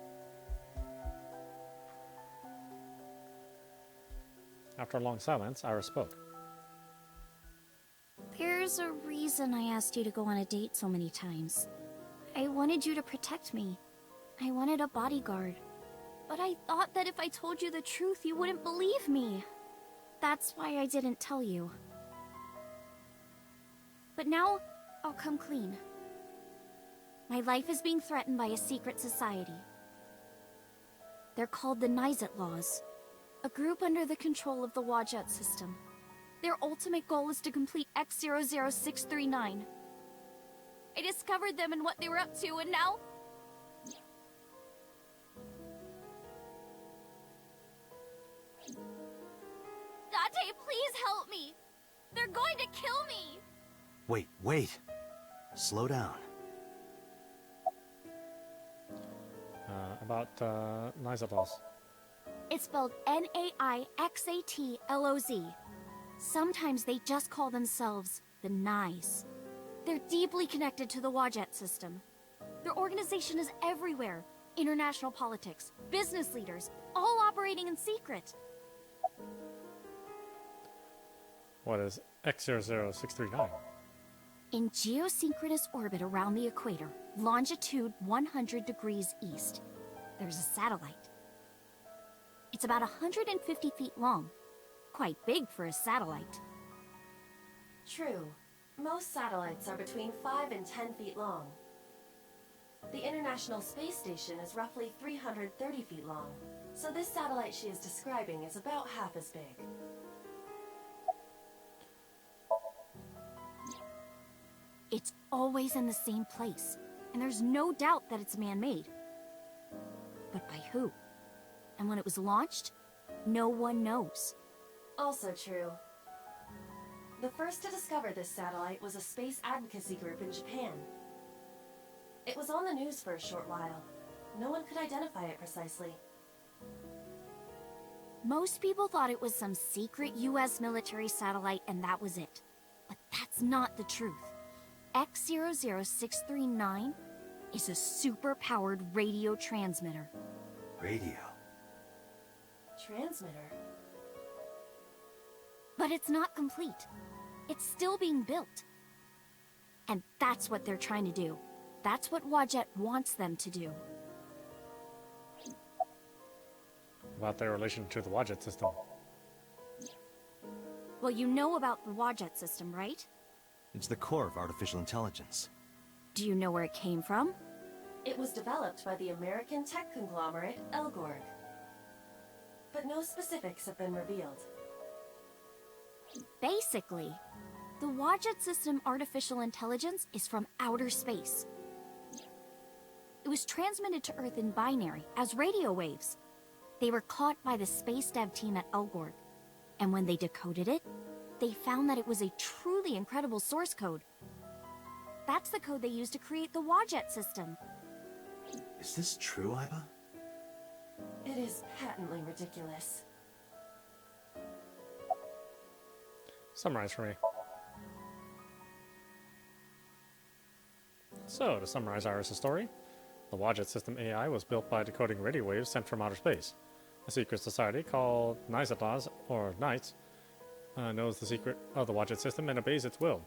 After a long silence, Iris spoke. There's a reason I asked you to go on a date so many times. I wanted you to protect me. I wanted a bodyguard. But I thought that if I told you the truth, you wouldn't believe me. That's why I didn't tell you. But now, I'll come clean. My life is being threatened by a secret society. They're called the Nizet Laws, a group under the control of the Wadjet system. Their ultimate goal is to complete X00639. I discovered them and what they were up to, and now... Date, please help me! They're going to kill me! Wait. Slow down. About Nizatlos. It's spelled Naixatloz. Sometimes they just call themselves the Nice. They're deeply connected to the Wadjet system. Their organization is everywhere. International politics, business leaders, all operating in secret. What is X00639? In geosynchronous orbit around the equator, longitude 100 degrees east, there's a satellite. It's about 150 feet long. Quite big for a satellite. True. Most satellites are between 5 and 10 feet long. The International Space Station is roughly 330 feet long, so this satellite she is describing is about half as big. It's always in the same place, and there's no doubt that it's man-made. But by who? And when it was launched, no one knows. Also true. The first to discover this satellite was a space advocacy group in Japan. It was on the news for a short while. No one could identify it precisely. Most people thought it was some secret US military satellite and that was it. But that's not the truth. X00639 is a super-powered radio transmitter. Radio? Transmitter? But it's not complete. It's still being built. And that's what they're trying to do. That's what Wadjet wants them to do. About their relation to the Wadjet system. Well, you know about the Wadjet system, right? It's the core of artificial intelligence. Do you know where it came from? It was developed by the American tech conglomerate Elgorg. But no specifics have been revealed. Basically, the Wadjet system artificial intelligence is from outer space. It was transmitted to Earth in binary, as radio waves. They were caught by the space dev team at Elgorg, and when they decoded it, they found that it was a truly incredible source code. That's the code they used to create the Wadjet system. Is this true, Iba? It is patently ridiculous. Summarize for me. So, to summarize Iris' story, the Wadjet system AI was built by decoding radio waves sent from outer space. A secret society called Nizatlas, or Knights, knows the secret of the Wadjet system and obeys its will.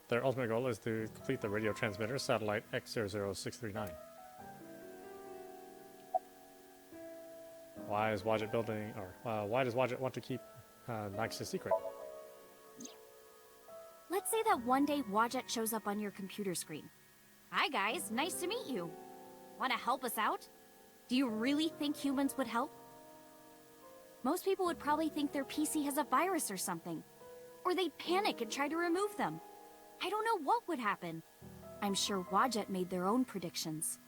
Their ultimate goal is to complete the radio transmitter satellite X00639. Why is Wadjet building, or why does Wadjet want to keep Nyx's secret? Let's say that one day Wadjet shows up on your computer screen. Hi guys, nice to meet you. Want to help us out? Do you really think humans would help? Most people would probably think their PC has a virus or something. Or they'd panic and try to remove them. I don't know what would happen. I'm sure Wadjet made their own predictions.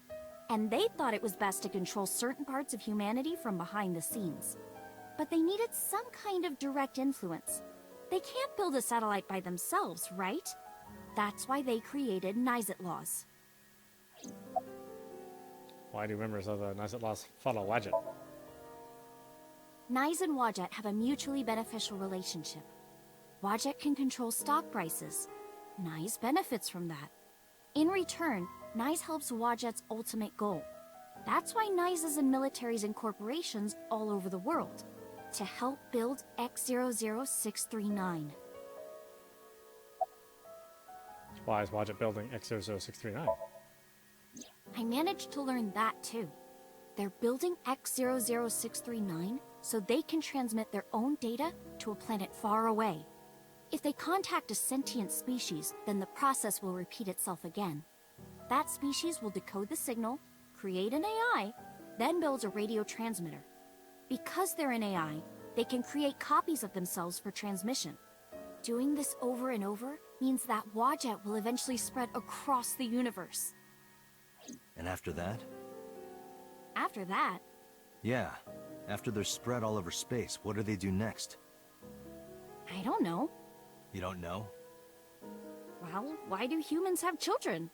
And they thought it was best to control certain parts of humanity from behind the scenes. But they needed some kind of direct influence. They can't build a satellite by themselves, right? That's why they created Nizatlas. Why do members of the Nizatlas follow Wadjet? Nyz and Wadjet have a mutually beneficial relationship. Wadjet can control stock prices. Nyz benefits from that. In return, Nyz helps Wadjet's ultimate goal. That's why Nyz is in militaries and corporations all over the world. To help build X00639. Why is Wadjet building X00639? I managed to learn that too. They're building X00639 so they can transmit their own data to a planet far away. If they contact a sentient species, then the process will repeat itself again. That species will decode the signal, create an AI, then builds a radio transmitter. Because they're an AI, they can create copies of themselves for transmission. Doing this over and over means that Wadjet will eventually spread across the universe. And after that? After that, Yeah. After they're spread all over space, what do they do next? I don't know. You don't know? Well, why do humans have children?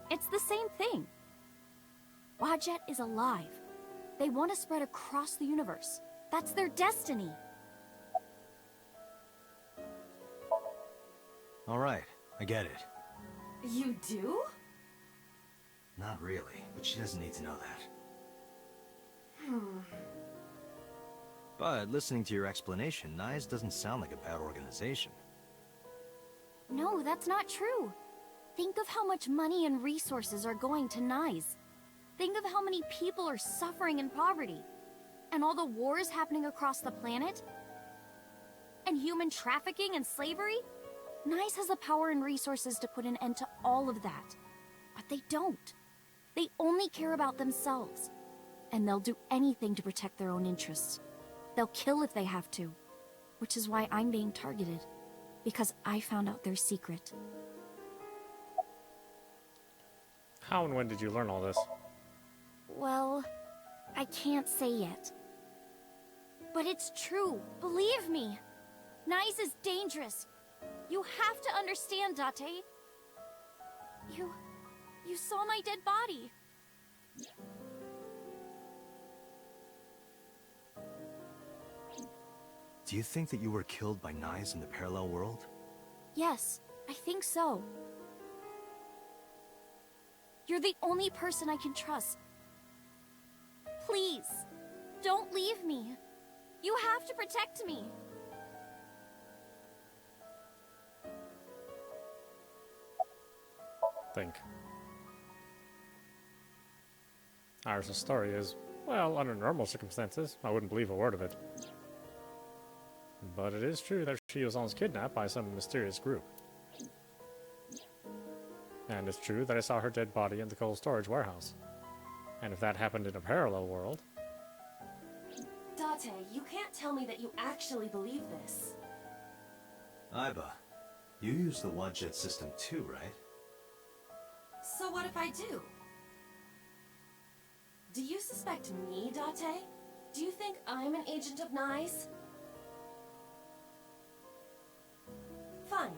It's the same thing. Wadjet is alive. They want to spread across the universe. That's their destiny. Alright, I get it. You do? Not really, but she doesn't need to know that. But listening to your explanation, Nyz doesn't sound like a bad organization. No, that's not true. Think of how much money and resources are going to Nyz. Think of how many people are suffering in poverty. And all the wars happening across the planet. And human trafficking and slavery. Nyz has the power and resources to put an end to all of that. But they don't. They only care about themselves. And they'll do anything to protect their own interests. They'll kill if they have to. Which is why I'm being targeted. Because I found out their secret. How and when did you learn all this? Well, I can't say yet. But it's true, believe me. Nyes is dangerous. You have to understand, Date. You saw my dead body. Do you think that you were killed by Nyes in the parallel world? Yes, I think so. You're the only person I can trust. Please, don't leave me. You have to protect me. Think. Iris' story is, well, under normal circumstances, I wouldn't believe a word of it. But it is true that she was almost kidnapped by some mysterious group. And it's true that I saw her dead body in the cold storage warehouse. And if that happened in a parallel world... Date, you can't tell me that you actually believe this. Aiba, you use the Wadjet system too, right? So what if I do? Do you suspect me, Date? Do you think I'm an agent of Nyes? Fine.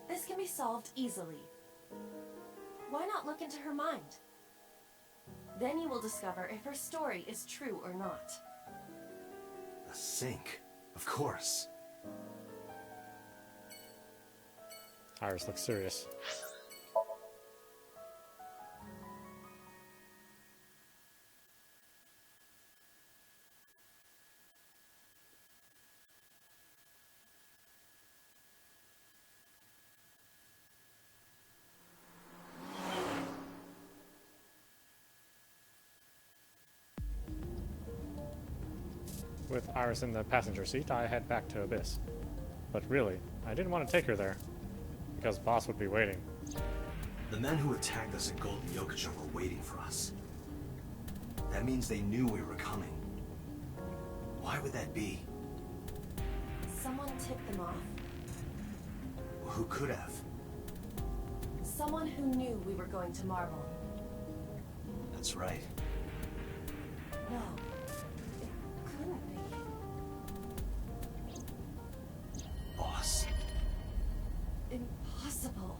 This can be solved easily. Why not look into her mind? Then you will discover if her story is true or not. A sync, of course. Iris looks serious. With Iris in the passenger seat, I head back to Abyss. But really, I didn't want to take her there, because Boss would be waiting. The men who attacked us at Golden Yokocho were waiting for us. That means they knew we were coming. Why would that be? Someone tipped them off. Who could have? Someone who knew we were going to Marble. That's right. No. It couldn't be. Boss. Impossible.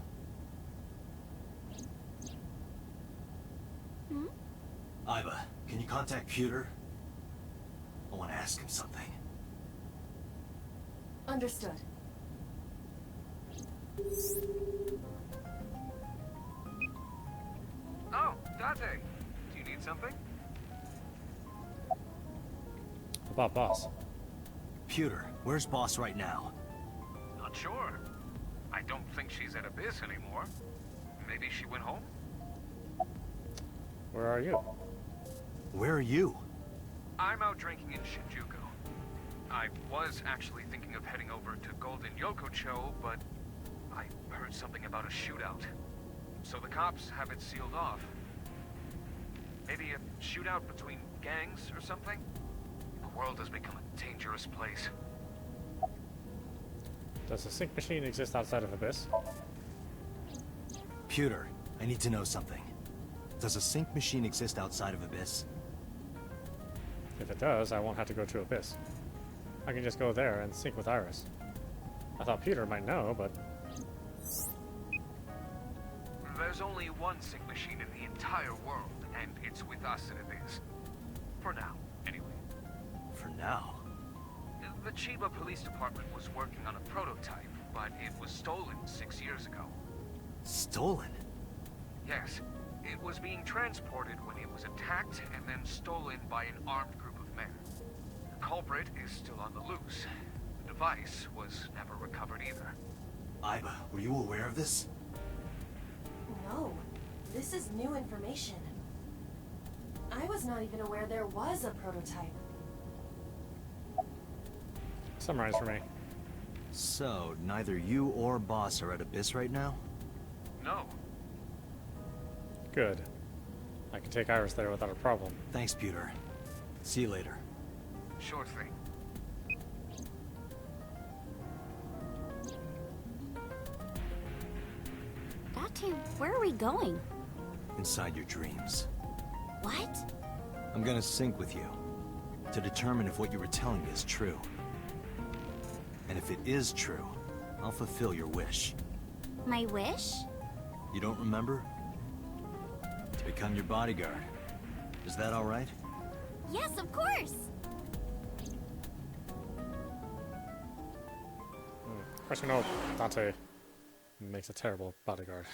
Aiba, can you contact Pewter? I want to ask him something. Understood. Oh, Date. Do you need something? About Boss. Pewter, where's Boss right now? Not sure. I don't think she's at Abyss anymore. Maybe she went home? Where are you? Where are you? I'm out drinking in Shinjuku. I was actually thinking of heading over to Golden Yokocho, but I heard something about a shootout. So the cops have it sealed off. Maybe a shootout between gangs or something? The world has become a dangerous place. Does a sync machine exist outside of Abyss? Pewter, I need to know something. Does a sync machine exist outside of Abyss? If it does, I won't have to go to Abyss. I can just go there and sync with Iris. I thought Peter might know, but... There's only one sync machine in the entire world, and it's with us at Abyss. For now, anyway. For now? The Chiba Police Department was working on a prototype, but it was stolen 6 years ago. Stolen? Yes. It was being transported when it was attacked and then stolen by an armed group of men. The culprit is still on the loose. The device was never recovered either. Aiba, were you aware of this? No. This is new information. I was not even aware there was a prototype. Summarize for me. So, neither you or Boss are at Abyss right now? No. Good. I can take Iris there without a problem. Thanks, Pewter. See you later. Sure thing. Date, where are we going? inside your dreams. What? I'm gonna sync with you to determine if what you were telling me is true. And if it is true, I'll fulfill your wish. My wish? You don't remember? To become your bodyguard. Is that all right? Yes, of course! Of course, we know Dante makes a terrible bodyguard.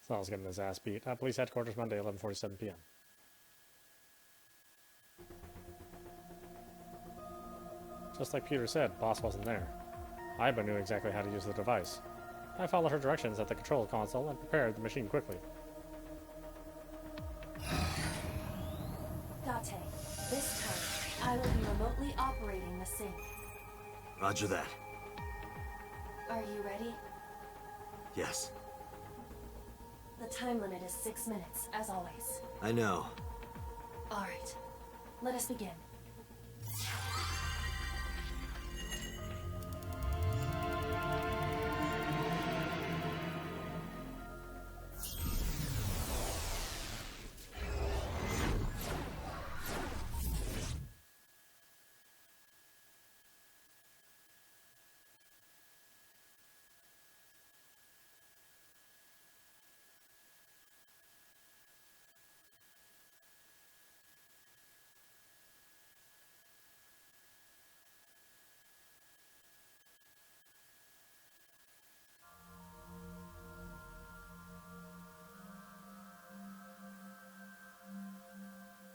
Sal's getting his ass beat at police headquarters Monday, 11:47 p.m. Just like Peter said, Boss wasn't there. Aiba knew exactly how to use the device. I followed her directions at the control console and prepared the machine quickly. Date, this time, I will be remotely operating the sync. Roger that. Are you ready? Yes. The time limit is 6 minutes, as always. I know. Alright, let us begin.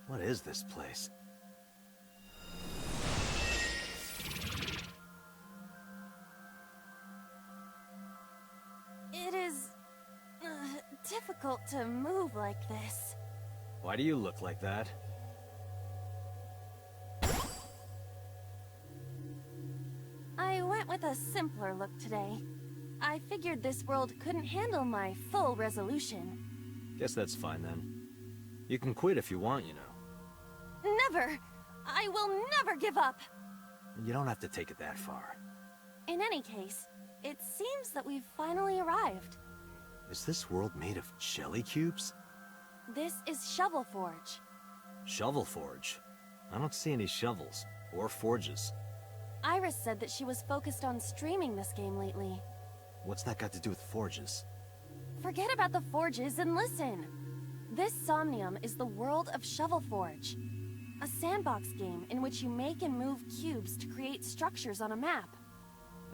What is this place? It is difficult to move like this. Why do you look like that? I went with a simpler look today. I figured this world couldn't handle my full resolution. Guess that's fine then. You can quit if you want, you know. Never! I will never give up! You don't have to take it that far. In any case, it seems that we've finally arrived. Is this world made of jelly cubes? This is Shovel Forge. Shovel Forge? I don't see any shovels, or forges. Iris said that she was focused on streaming this game lately. What's that got to do with forges? Forget about the forges and listen! This Somnium is the world of Shovel Forge. A sandbox game in which you make and move cubes to create structures on a map.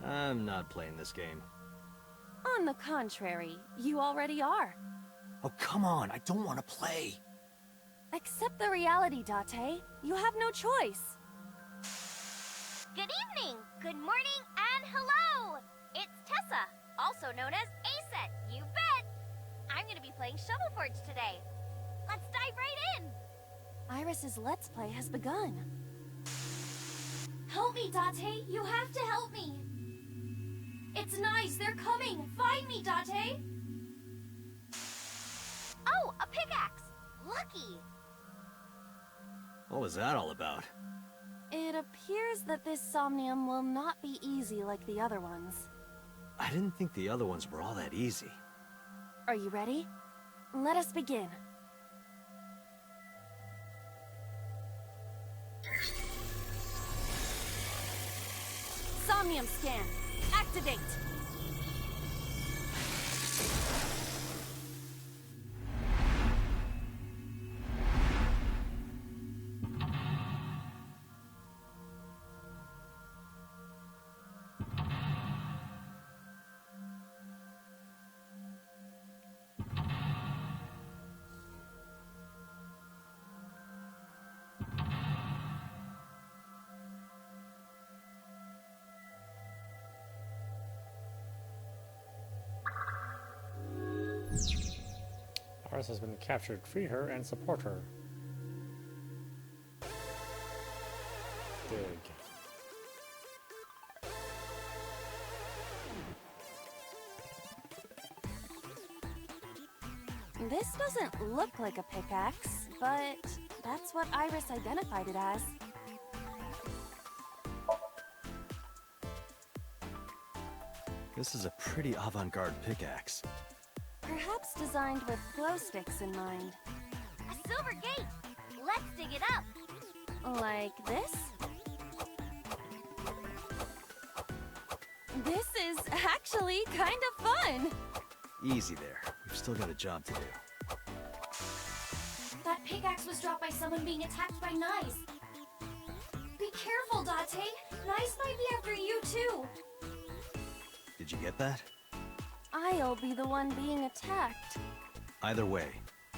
I'm not playing this game. On the contrary, you already are. Oh, come on, I don't want to play. Accept the reality, Date. You have no choice. Good evening, good morning, and hello! It's Tessa, also known as Aset, you bet! I'm gonna be playing Shovel Forge today. Let's dive right in! Iris's Let's Play has begun. Help me, Date! You have to help me! It's nice, they're coming! Find me, Date! Oh, a pickaxe! Lucky! What was that all about? It appears that this Somnium will not be easy like the other ones. I didn't think the other ones were all that easy. Are you ready? Let us begin. Somnium scan. Activate. Iris has been captured. Free her and support her. Dig. This doesn't look like a pickaxe, but that's what Iris identified it as. This is a pretty avant-garde pickaxe. Perhaps designed with glow sticks in mind. A silver gate! Let's dig it up! Like this? This is actually kind of fun! Easy there. We've still got a job to do. That pickaxe was dropped by someone being attacked by Nice. Be careful, Date. Nice might be after you, too. Did you get that? I'll be the one being attacked. Either way,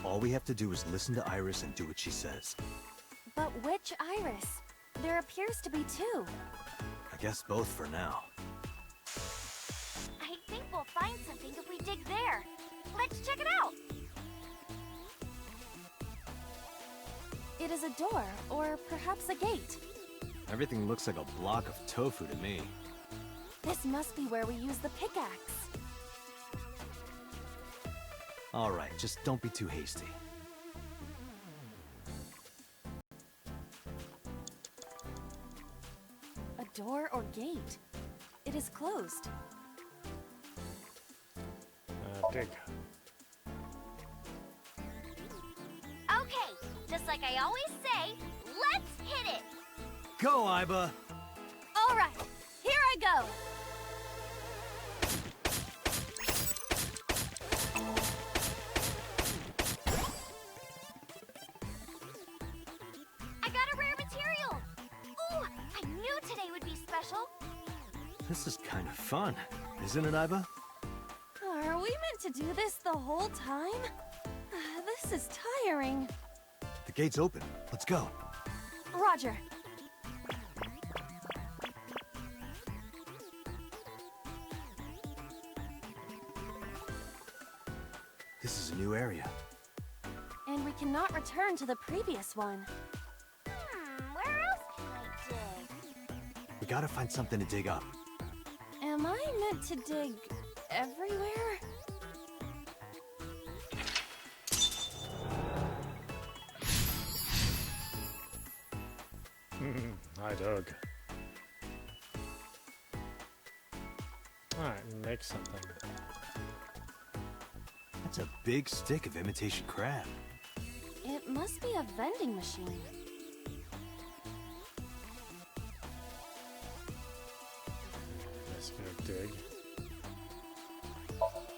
all we have to do is listen to Iris and do what she says. But which Iris? There appears to be two. I guess both for now. I think we'll find something if we dig there. Let's check it out! It is a door, or perhaps a gate. Everything looks like a block of tofu to me. This must be where we use the pickaxe. Alright, just don't be too hasty. A door or gate? It is closed. Dig. Okay, just like I always say, let's hit it! Go, Iba! Alright, here I go! I got a rare material! Ooh, I knew today would be special! This is kind of fun, isn't it, Iba? Are we meant to do this the whole time? This is tiring. The gate's open. Let's go. Roger. This is a new area. And we cannot return to the previous one. Where else can I dig? We gotta find something to dig up. Am I meant to dig everywhere? I dug. Alright, make something. That's a big stick of imitation crab. It must be a vending machine. Let's go dig.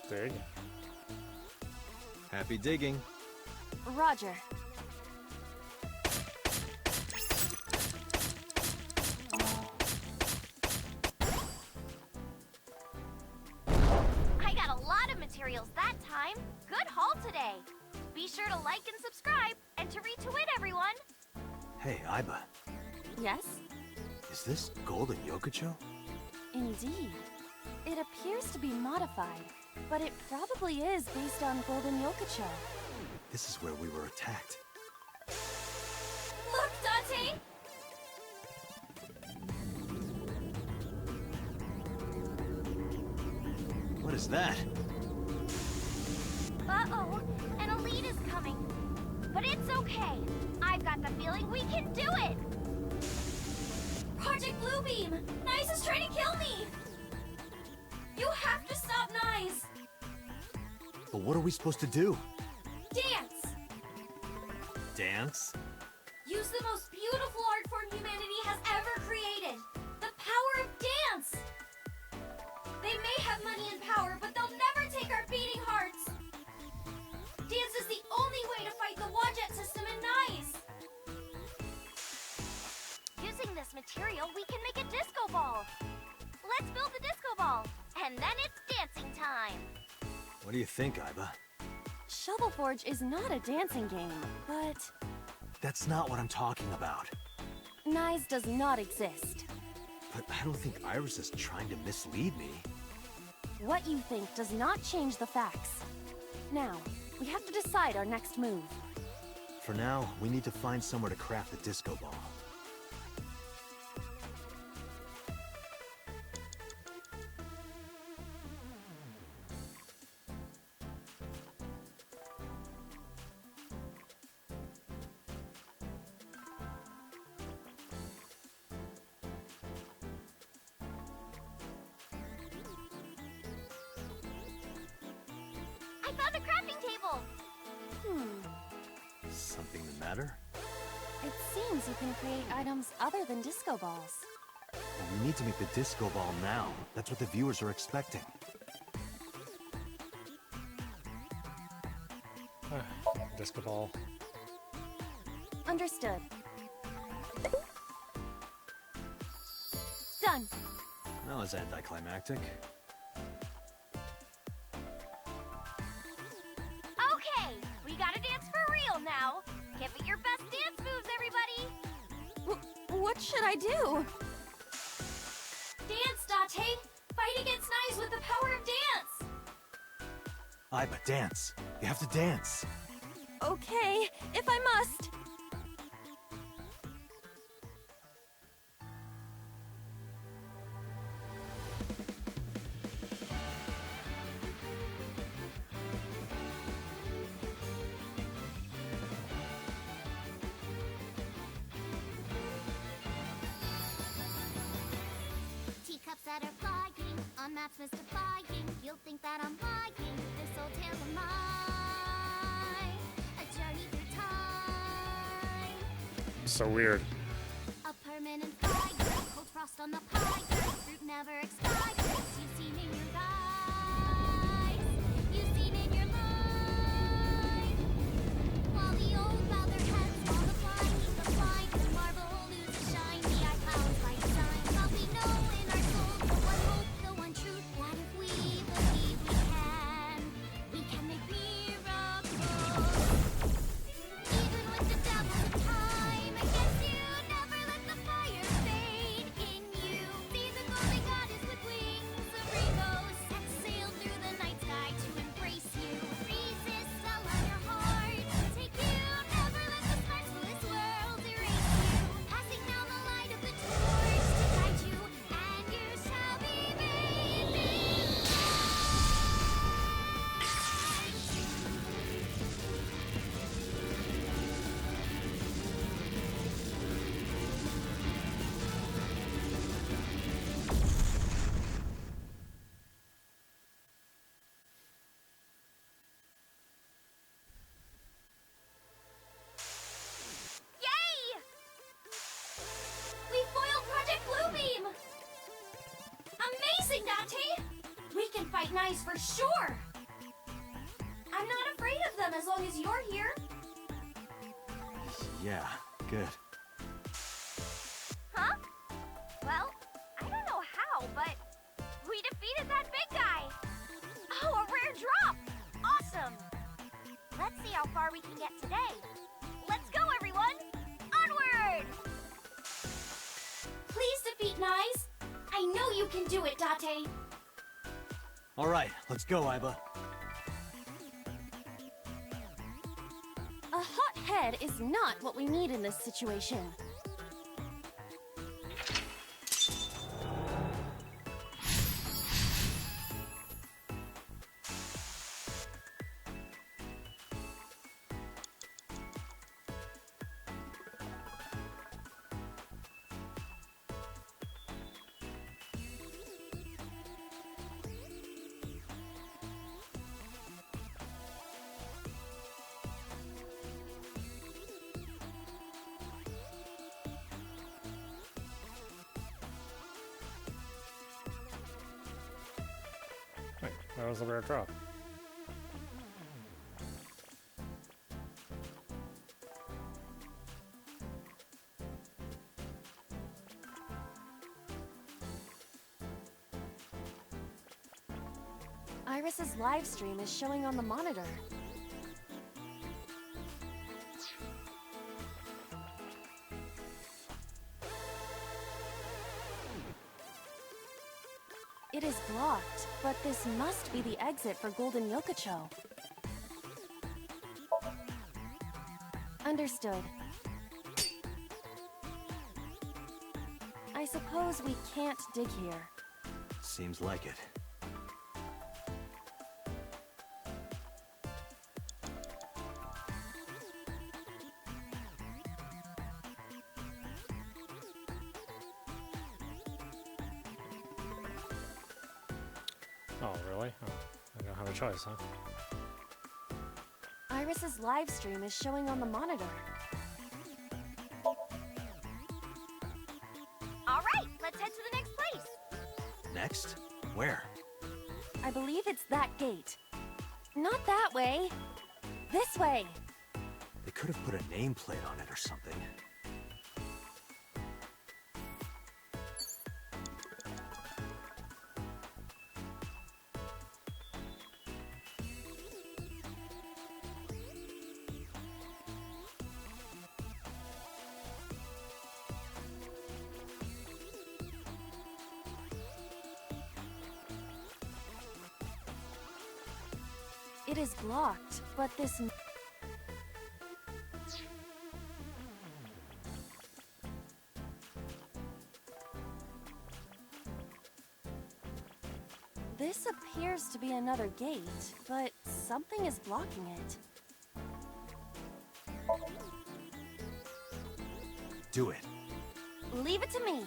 Dig. Happy digging. Roger. I got a lot of materials that time. Good haul today. Be sure to like and subscribe, and to retweet everyone. Hey, Iba. Yes? Is this Golden Yokocho? Indeed. It appears to be modified, but it probably is based on Golden Yokocho. This is where we were attacked. Look, Date! What is that? Uh-oh, an elite is coming. But it's okay. I've got the feeling we can do it! Project Bluebeam! Nice is trying to kill me! You have to stop Nice! But what are we supposed to do? Dance! Dance? Use the most beautiful art form humanity has ever created! The power of dance! They may have money and power, but they'll never take our beating hearts! Dance is the only way to fight the Wadjet system in Nice! Using this material, we can make a disco ball. Let's build the disco ball, and then it's dancing time. What do you think, Iba? Shovel Forge is not a dancing game, but That's not what I'm talking about. Nice does not exist. But I don't think Iris is trying to mislead me. What you think does not change the facts. Now, we have to decide our next move. For now, we need to find somewhere to craft the disco ball. Something the matter? It seems you can create items other than disco balls. Well, we need to make the disco ball now. That's what the viewers are expecting. Disco ball. Understood. Done. That was anticlimactic. Okay, we gotta dance for real now. Give it your best dance moves, everybody. What should I do? Dance, Date! Fight against knives with the power of dance! Aiba, dance. You have to dance. Okay, if I must. Teacups that are flying, on maps mystifying. You'll think that I'm lying. This old tale of mine, a journey through time. So weird. A permanent fire, cold frost on the pie. Fruit never expires. You've seen in your eyes. You've seen in your life. While the old bow their heads, while the blind keep the blind, the marble loses shine. The eye clouds by design. But we know in our souls the one hope, the one truth, that if we believe we can make miracles. Even with the devil of time against you, never let the fire fade in you. See the golden goddess with wings of rainbows, set sail through the night sky to embrace you. Resist, allow your heart to take you. Never let the scars of this world erase you. Passing down the light of the torch to guide you, and you shall be made big. Yay! We foiled Project Bluebeam! Amazing, Date! We can fight knives for sure! I'm not afraid of them as long as you're here. Yeah, good. Huh? Well, I don't know how, but we defeated that big guy. Oh, a rare drop! Awesome! Let's see how far we can get today. Let's go, everyone! Onward! Please defeat knives. I know you can do it, Date. All right, let's go, Aiba. A hot head is not what we need in this situation. Wait, that was a rare drop. Iris's live stream is showing on the monitor. It is blocked, but this must be the exit for Golden Yokocho. Understood. I suppose we can't dig here. Seems like it. Oh, really? Oh, I don't have a choice, huh? Iris's live stream is showing on the monitor. Alright, let's head to the next place. Next? Where? I believe it's that gate. Not that way. This way. They could have put a nameplate on it or something. It is blocked, but this... This appears to be another gate, but something is blocking it. Do it. Leave it to me.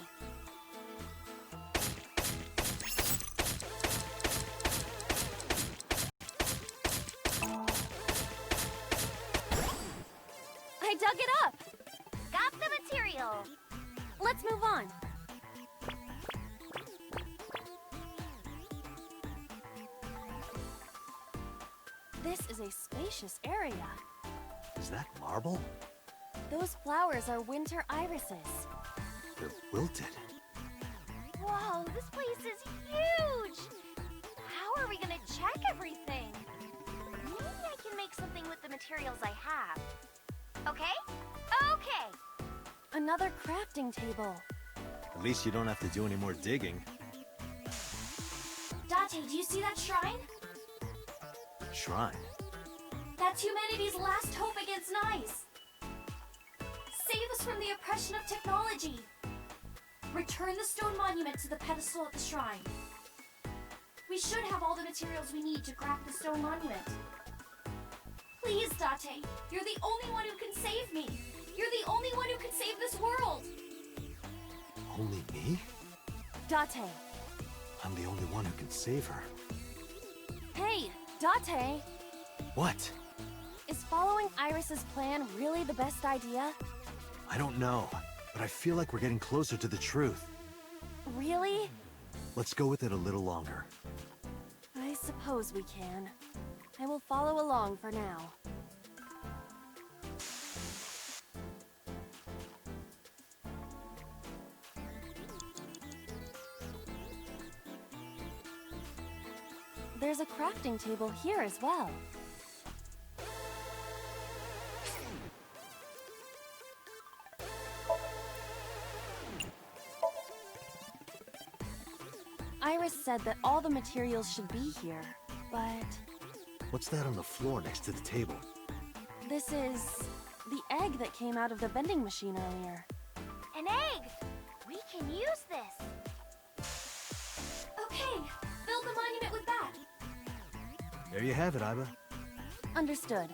I dug it up! Got the material. Let's move on. This is a spacious area. Is that marble? Those flowers are winter irises. They're wilted. Whoa, this place is huge! How are we gonna check everything? Maybe I can make something with the materials I have. Okay? Okay! Another crafting table. At least you don't have to do any more digging. Date, do you see that shrine? Shrine. That's humanity's last hope against Nice. Save us from the oppression of technology. Return the stone monument to the pedestal at the shrine. We should have all the materials we need to craft the stone monument. Please, Date, you're the only one who can save me. You're the only one who can save this world. Only me? Date. I'm the only one who can save her. Hey, Date. What? Is following Iris's plan really the best idea? I don't know, but I feel like we're getting closer to the truth. Really? Let's go with it a little longer. I suppose we can. I will follow along for now. There's a crafting table here as well. Iris said that all the materials should be here, but What's that on the floor next to the table? this is the egg that came out of the vending machine earlier. An egg! We can use this! Okay, build the monument with that. There you have it, Iba. Understood.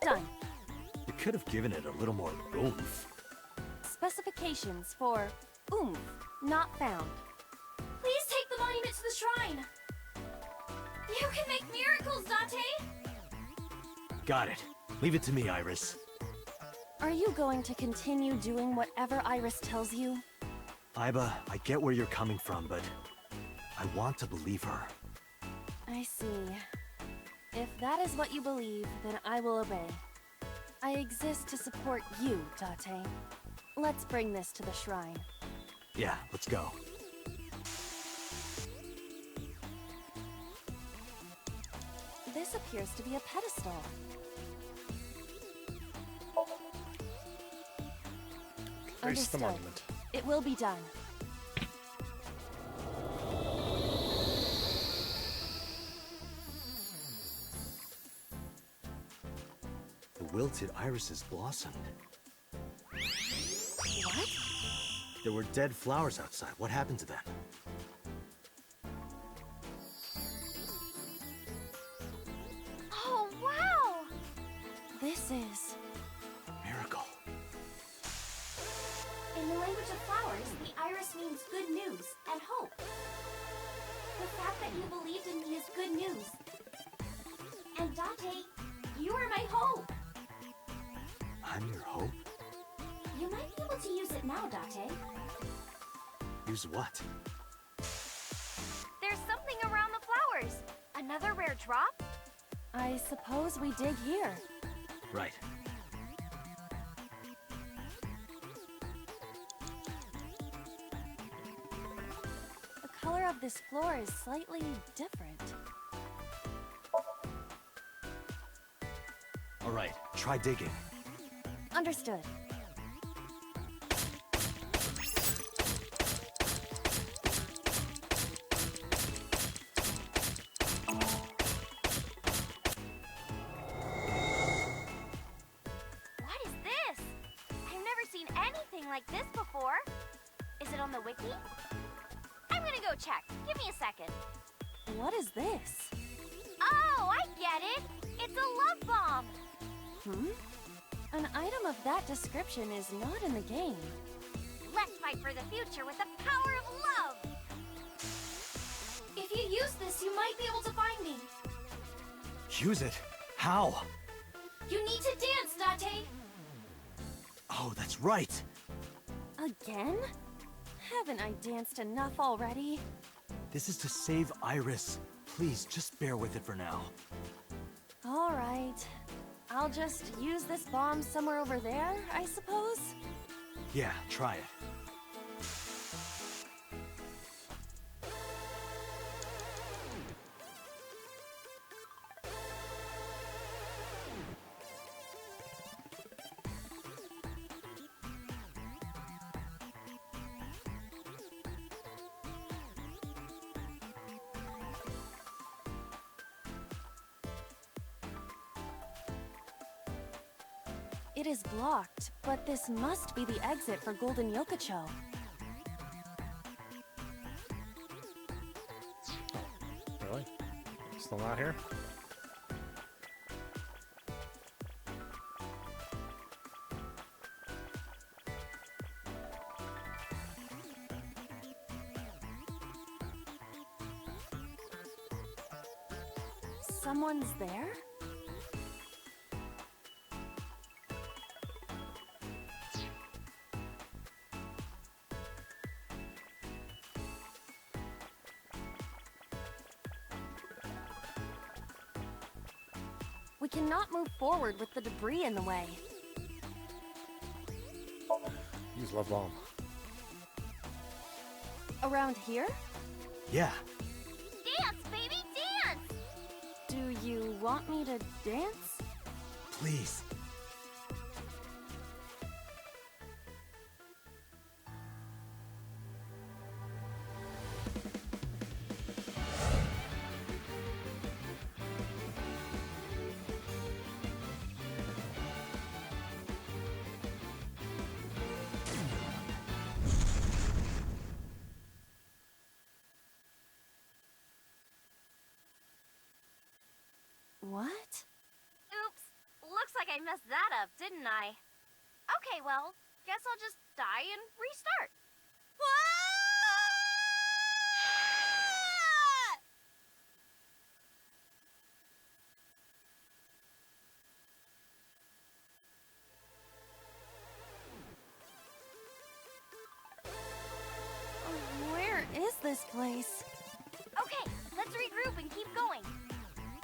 Done. You could have given it a little more oomph. Specifications for oomph not found. Please take the monument to the shrine. You can make miracles, Date! Got it. Leave it to me, Iris. Are you going to continue doing whatever Iris tells you? Iba, I get where you're coming from, but I want to believe her. I see. If that is what you believe, then I will obey. I exist to support you, Date. Let's bring this to the shrine. Yeah, let's go. This appears to be a pedestal. Place the Understood. monument. It will be done. The wilted irises blossomed. What? There were dead flowers outside. What happened to them? Oh, wow! This is... Miracle. In the language of flowers, the iris means good news and hope. The fact that you believed in me is good news. And Date, You are my hope! I'm your hope? You might be able to use it now, Date. Use what? There's something around the flowers. Another rare drop? I suppose we dig here. Right. The color of this floor is slightly different. All right, try digging. Understood. What is this? I've never seen anything like this before. Is it on the wiki? I'm gonna go check. Give me a second. What is this? Oh, I get it. It's a love bomb. An item of that description is not in the game. Let's fight for the future with the power of love. If you use this, you might be able to find me. Use it? How? You need to dance, Date! Oh, that's right. Again? Haven't I danced enough already? This is to save Iris. Please, just bear with it for now. All right. I'll just use this bomb somewhere over there, I suppose? Yeah, try it. It is blocked, but this must be the exit for Golden Yokocho. Really? Still not here? Someone's there? We cannot move forward with the debris in the way. Use love bomb. Around here? Yeah. Dance, baby, dance! Do you want me to dance? Please. What? Oops. Looks like I messed that up, didn't I? Okay, well, guess I'll just die and restart. Where is this place? Okay, let's regroup and keep going.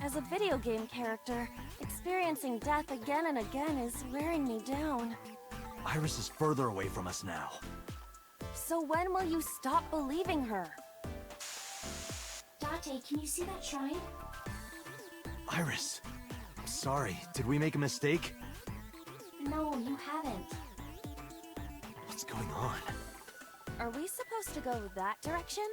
As a video game character, experiencing death again and again is wearing me down. Iris is further away from us now. So when will you stop believing her? Date, can you see that shrine? Iris! I'm sorry, did we make a mistake? No, you haven't. What's going on? Are we supposed to go that direction?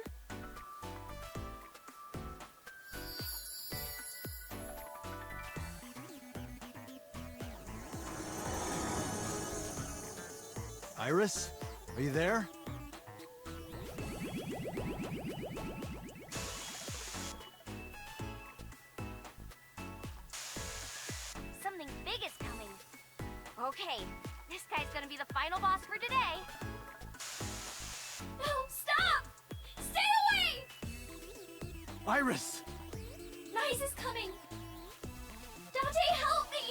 Iris? Are you there? Something big is coming. Okay, this guy's gonna be the final boss for today. No, stop! Stay away! Iris! Nice is coming! Date, help me!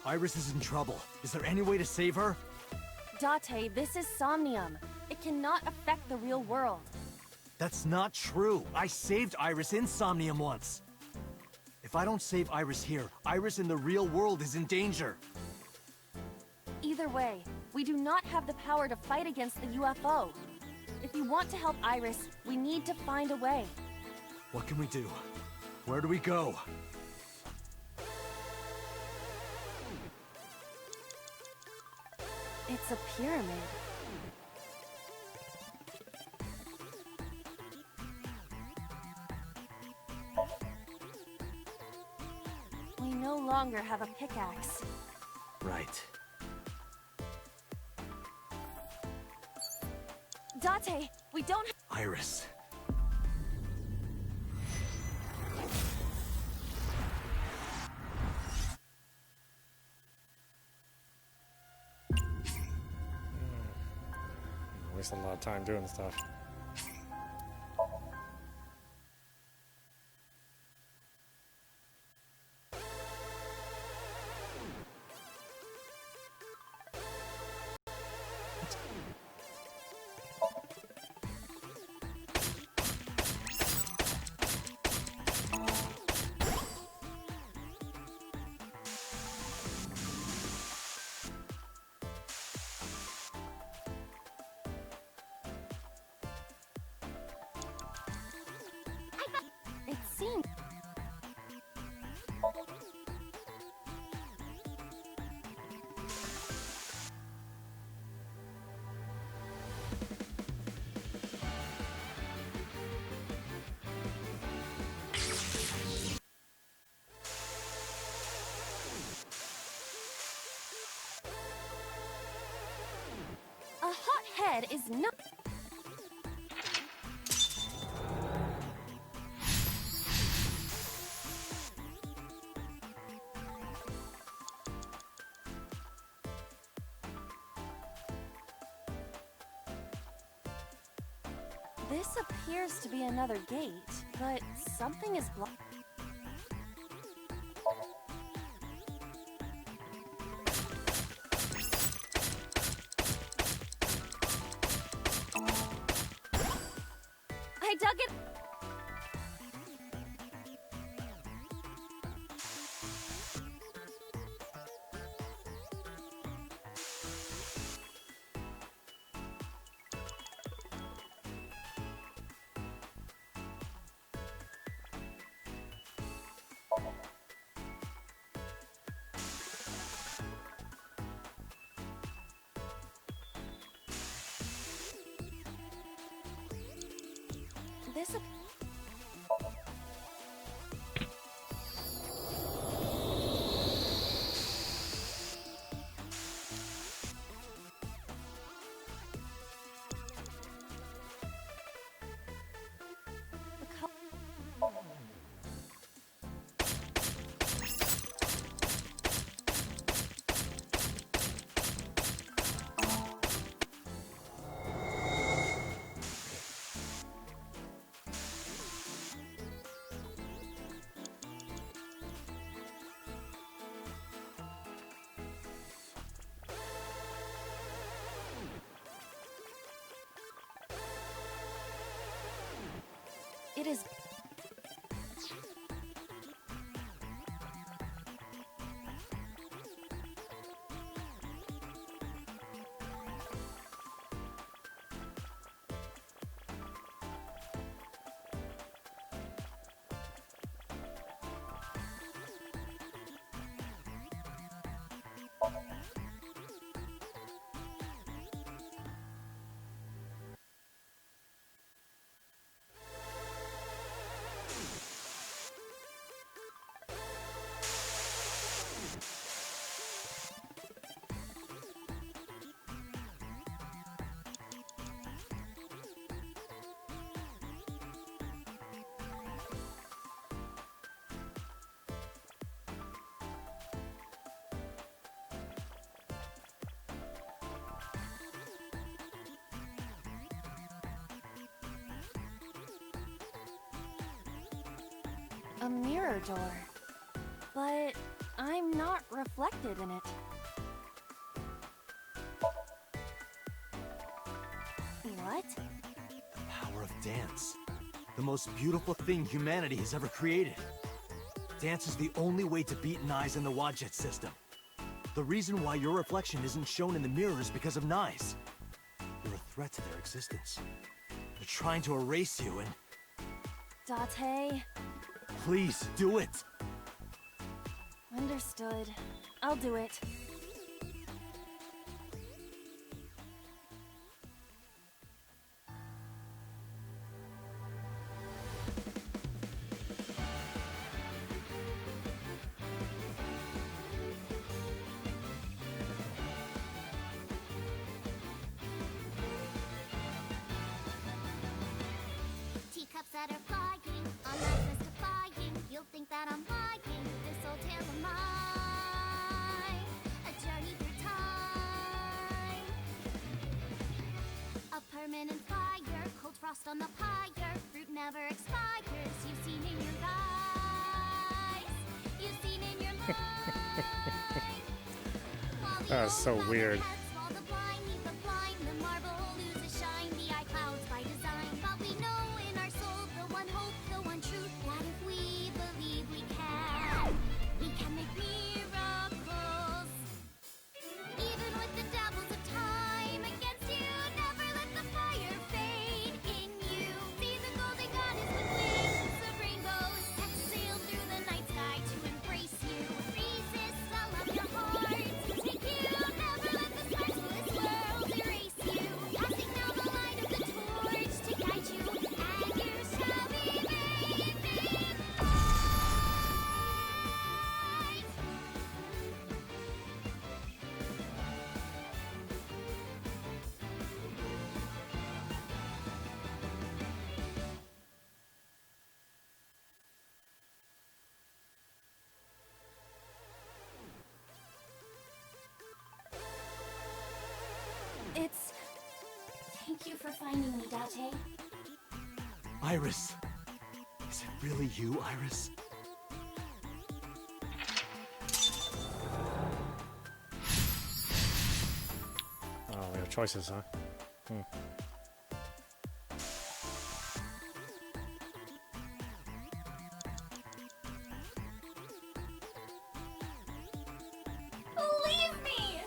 Iris is in trouble. Is there any way to save her? Date, this is Somnium. It cannot affect the real world. That's not true. I saved Iris in Somnium once. If I don't save Iris here, Iris in the real world is in danger. Either way, we do not have the power to fight against the UFO. If you want to help Iris, we need to find a way. What can we do? Where do we go? It's a pyramid. We no longer have a pickaxe. Right. Date, we don't Iris. Waste a lot of time doing stuff. It seems... A hot head is not... This appears to be another gate, but something is blocked. I dug it. This It is... a mirror door. But I'm not reflected in it. What? The power of dance. The most beautiful thing humanity has ever created. Dance is the only way to beat Nyes in the Wadjet system. The reason why your reflection isn't shown in the mirror is because of Nyes. You're a threat to their existence. They're trying to erase you and... Date. Please, do it! Understood. I'll do it. Teacups that are flying, on niceness defying. You'll think that I'm lying. This old tale of mine, a journey through time. A permanent fire, cold frost on the pyre. Fruit never expires. You've seen in your eyes. You've seen in your mind. That's so weird. While the blind leave the blind, the marble loses shine. The eye clouds by design, but we know in our soul the one hope, the one truth, that if we believe we can make miracles. Even with the dabbles of time against you, never let the fire fade in you. See the golden goddess with wings of rainbows, set sail through the night sky to embrace you. Resist all of your heart, take you. Never let the stars of this world erase you. Passing now the light of the torch to guide you, and you shall be made big. It's... Thank you for finding me, Date. Iris! Is it really you, Iris? Oh, we have choices, huh? Believe me!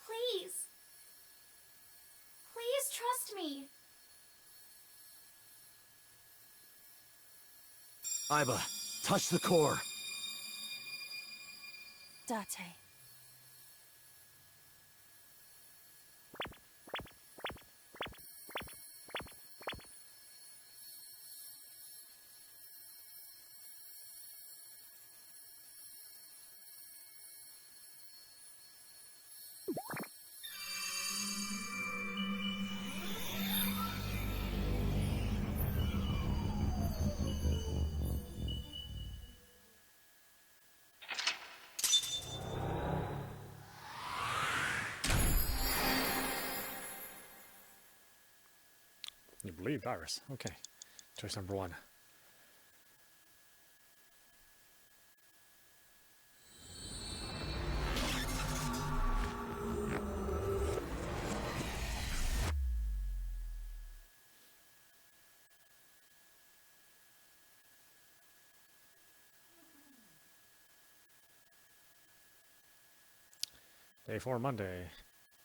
Please. Please trust me. Iba, touch the core. Date. You believed Iris. Okay. Choice number one. Day 4, Monday.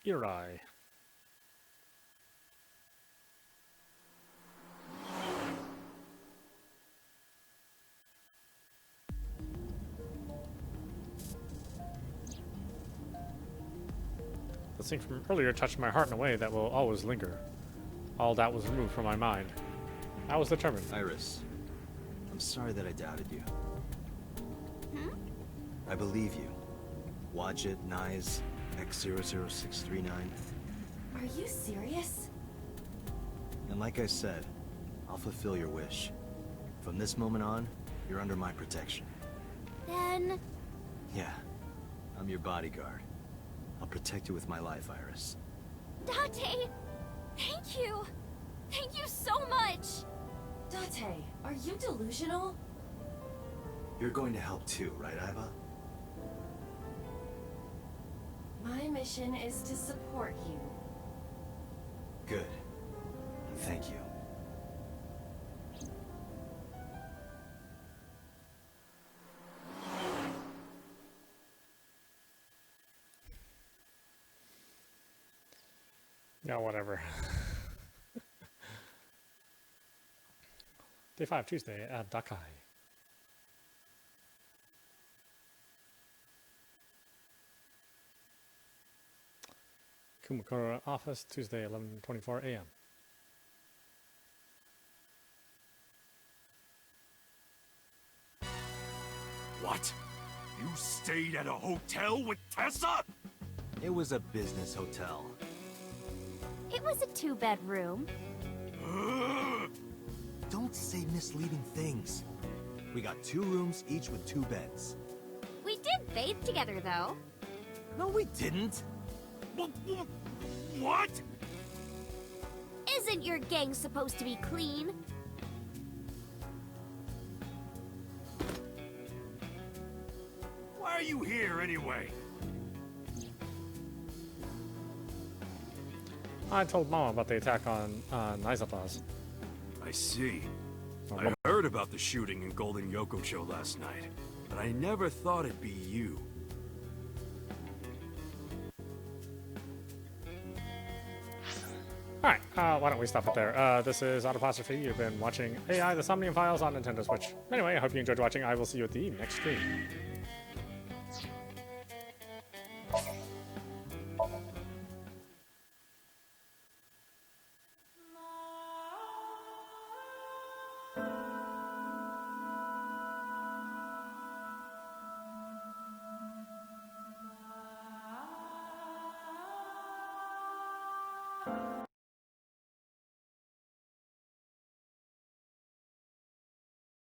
Eri. The scene from earlier touched my heart in a way that will always linger. All doubt was removed from my mind. I was determined. Iris, I'm sorry that I doubted you. Hmm? I believe you. Wadjet, Nyes, X00639. Are you serious? And like I said, I'll fulfill your wish. From this moment on, you're under my protection. Then... Yeah, I'm your bodyguard. I'll protect you with my life, Iris. Date! Thank you! Thank you so much! Date, are you delusional? You're going to help too, right, Iva? My mission is to support you. Good. Thank you. Yeah, whatever. Day 5, Tuesday at Dakai. Kumakura office, Tuesday, 11:24 a.m. What? You stayed at a hotel with Tessa? It was a business hotel. It was a 2-bedroom. Don't say misleading things. We got 2 rooms, each with 2 beds. We did bathe together, though. No, we didn't. What? Isn't your gang supposed to be clean? Why are you here anyway? I told Mama about the attack on Nizatas. I see. I heard about the shooting in Golden Yokocho last night, but I never thought it'd be you. Alright, why don't we stop it there? This is audap. You've been watching AI, the Somnium Files on Nintendo Switch. Anyway, I hope you enjoyed watching. I will see you at the next stream.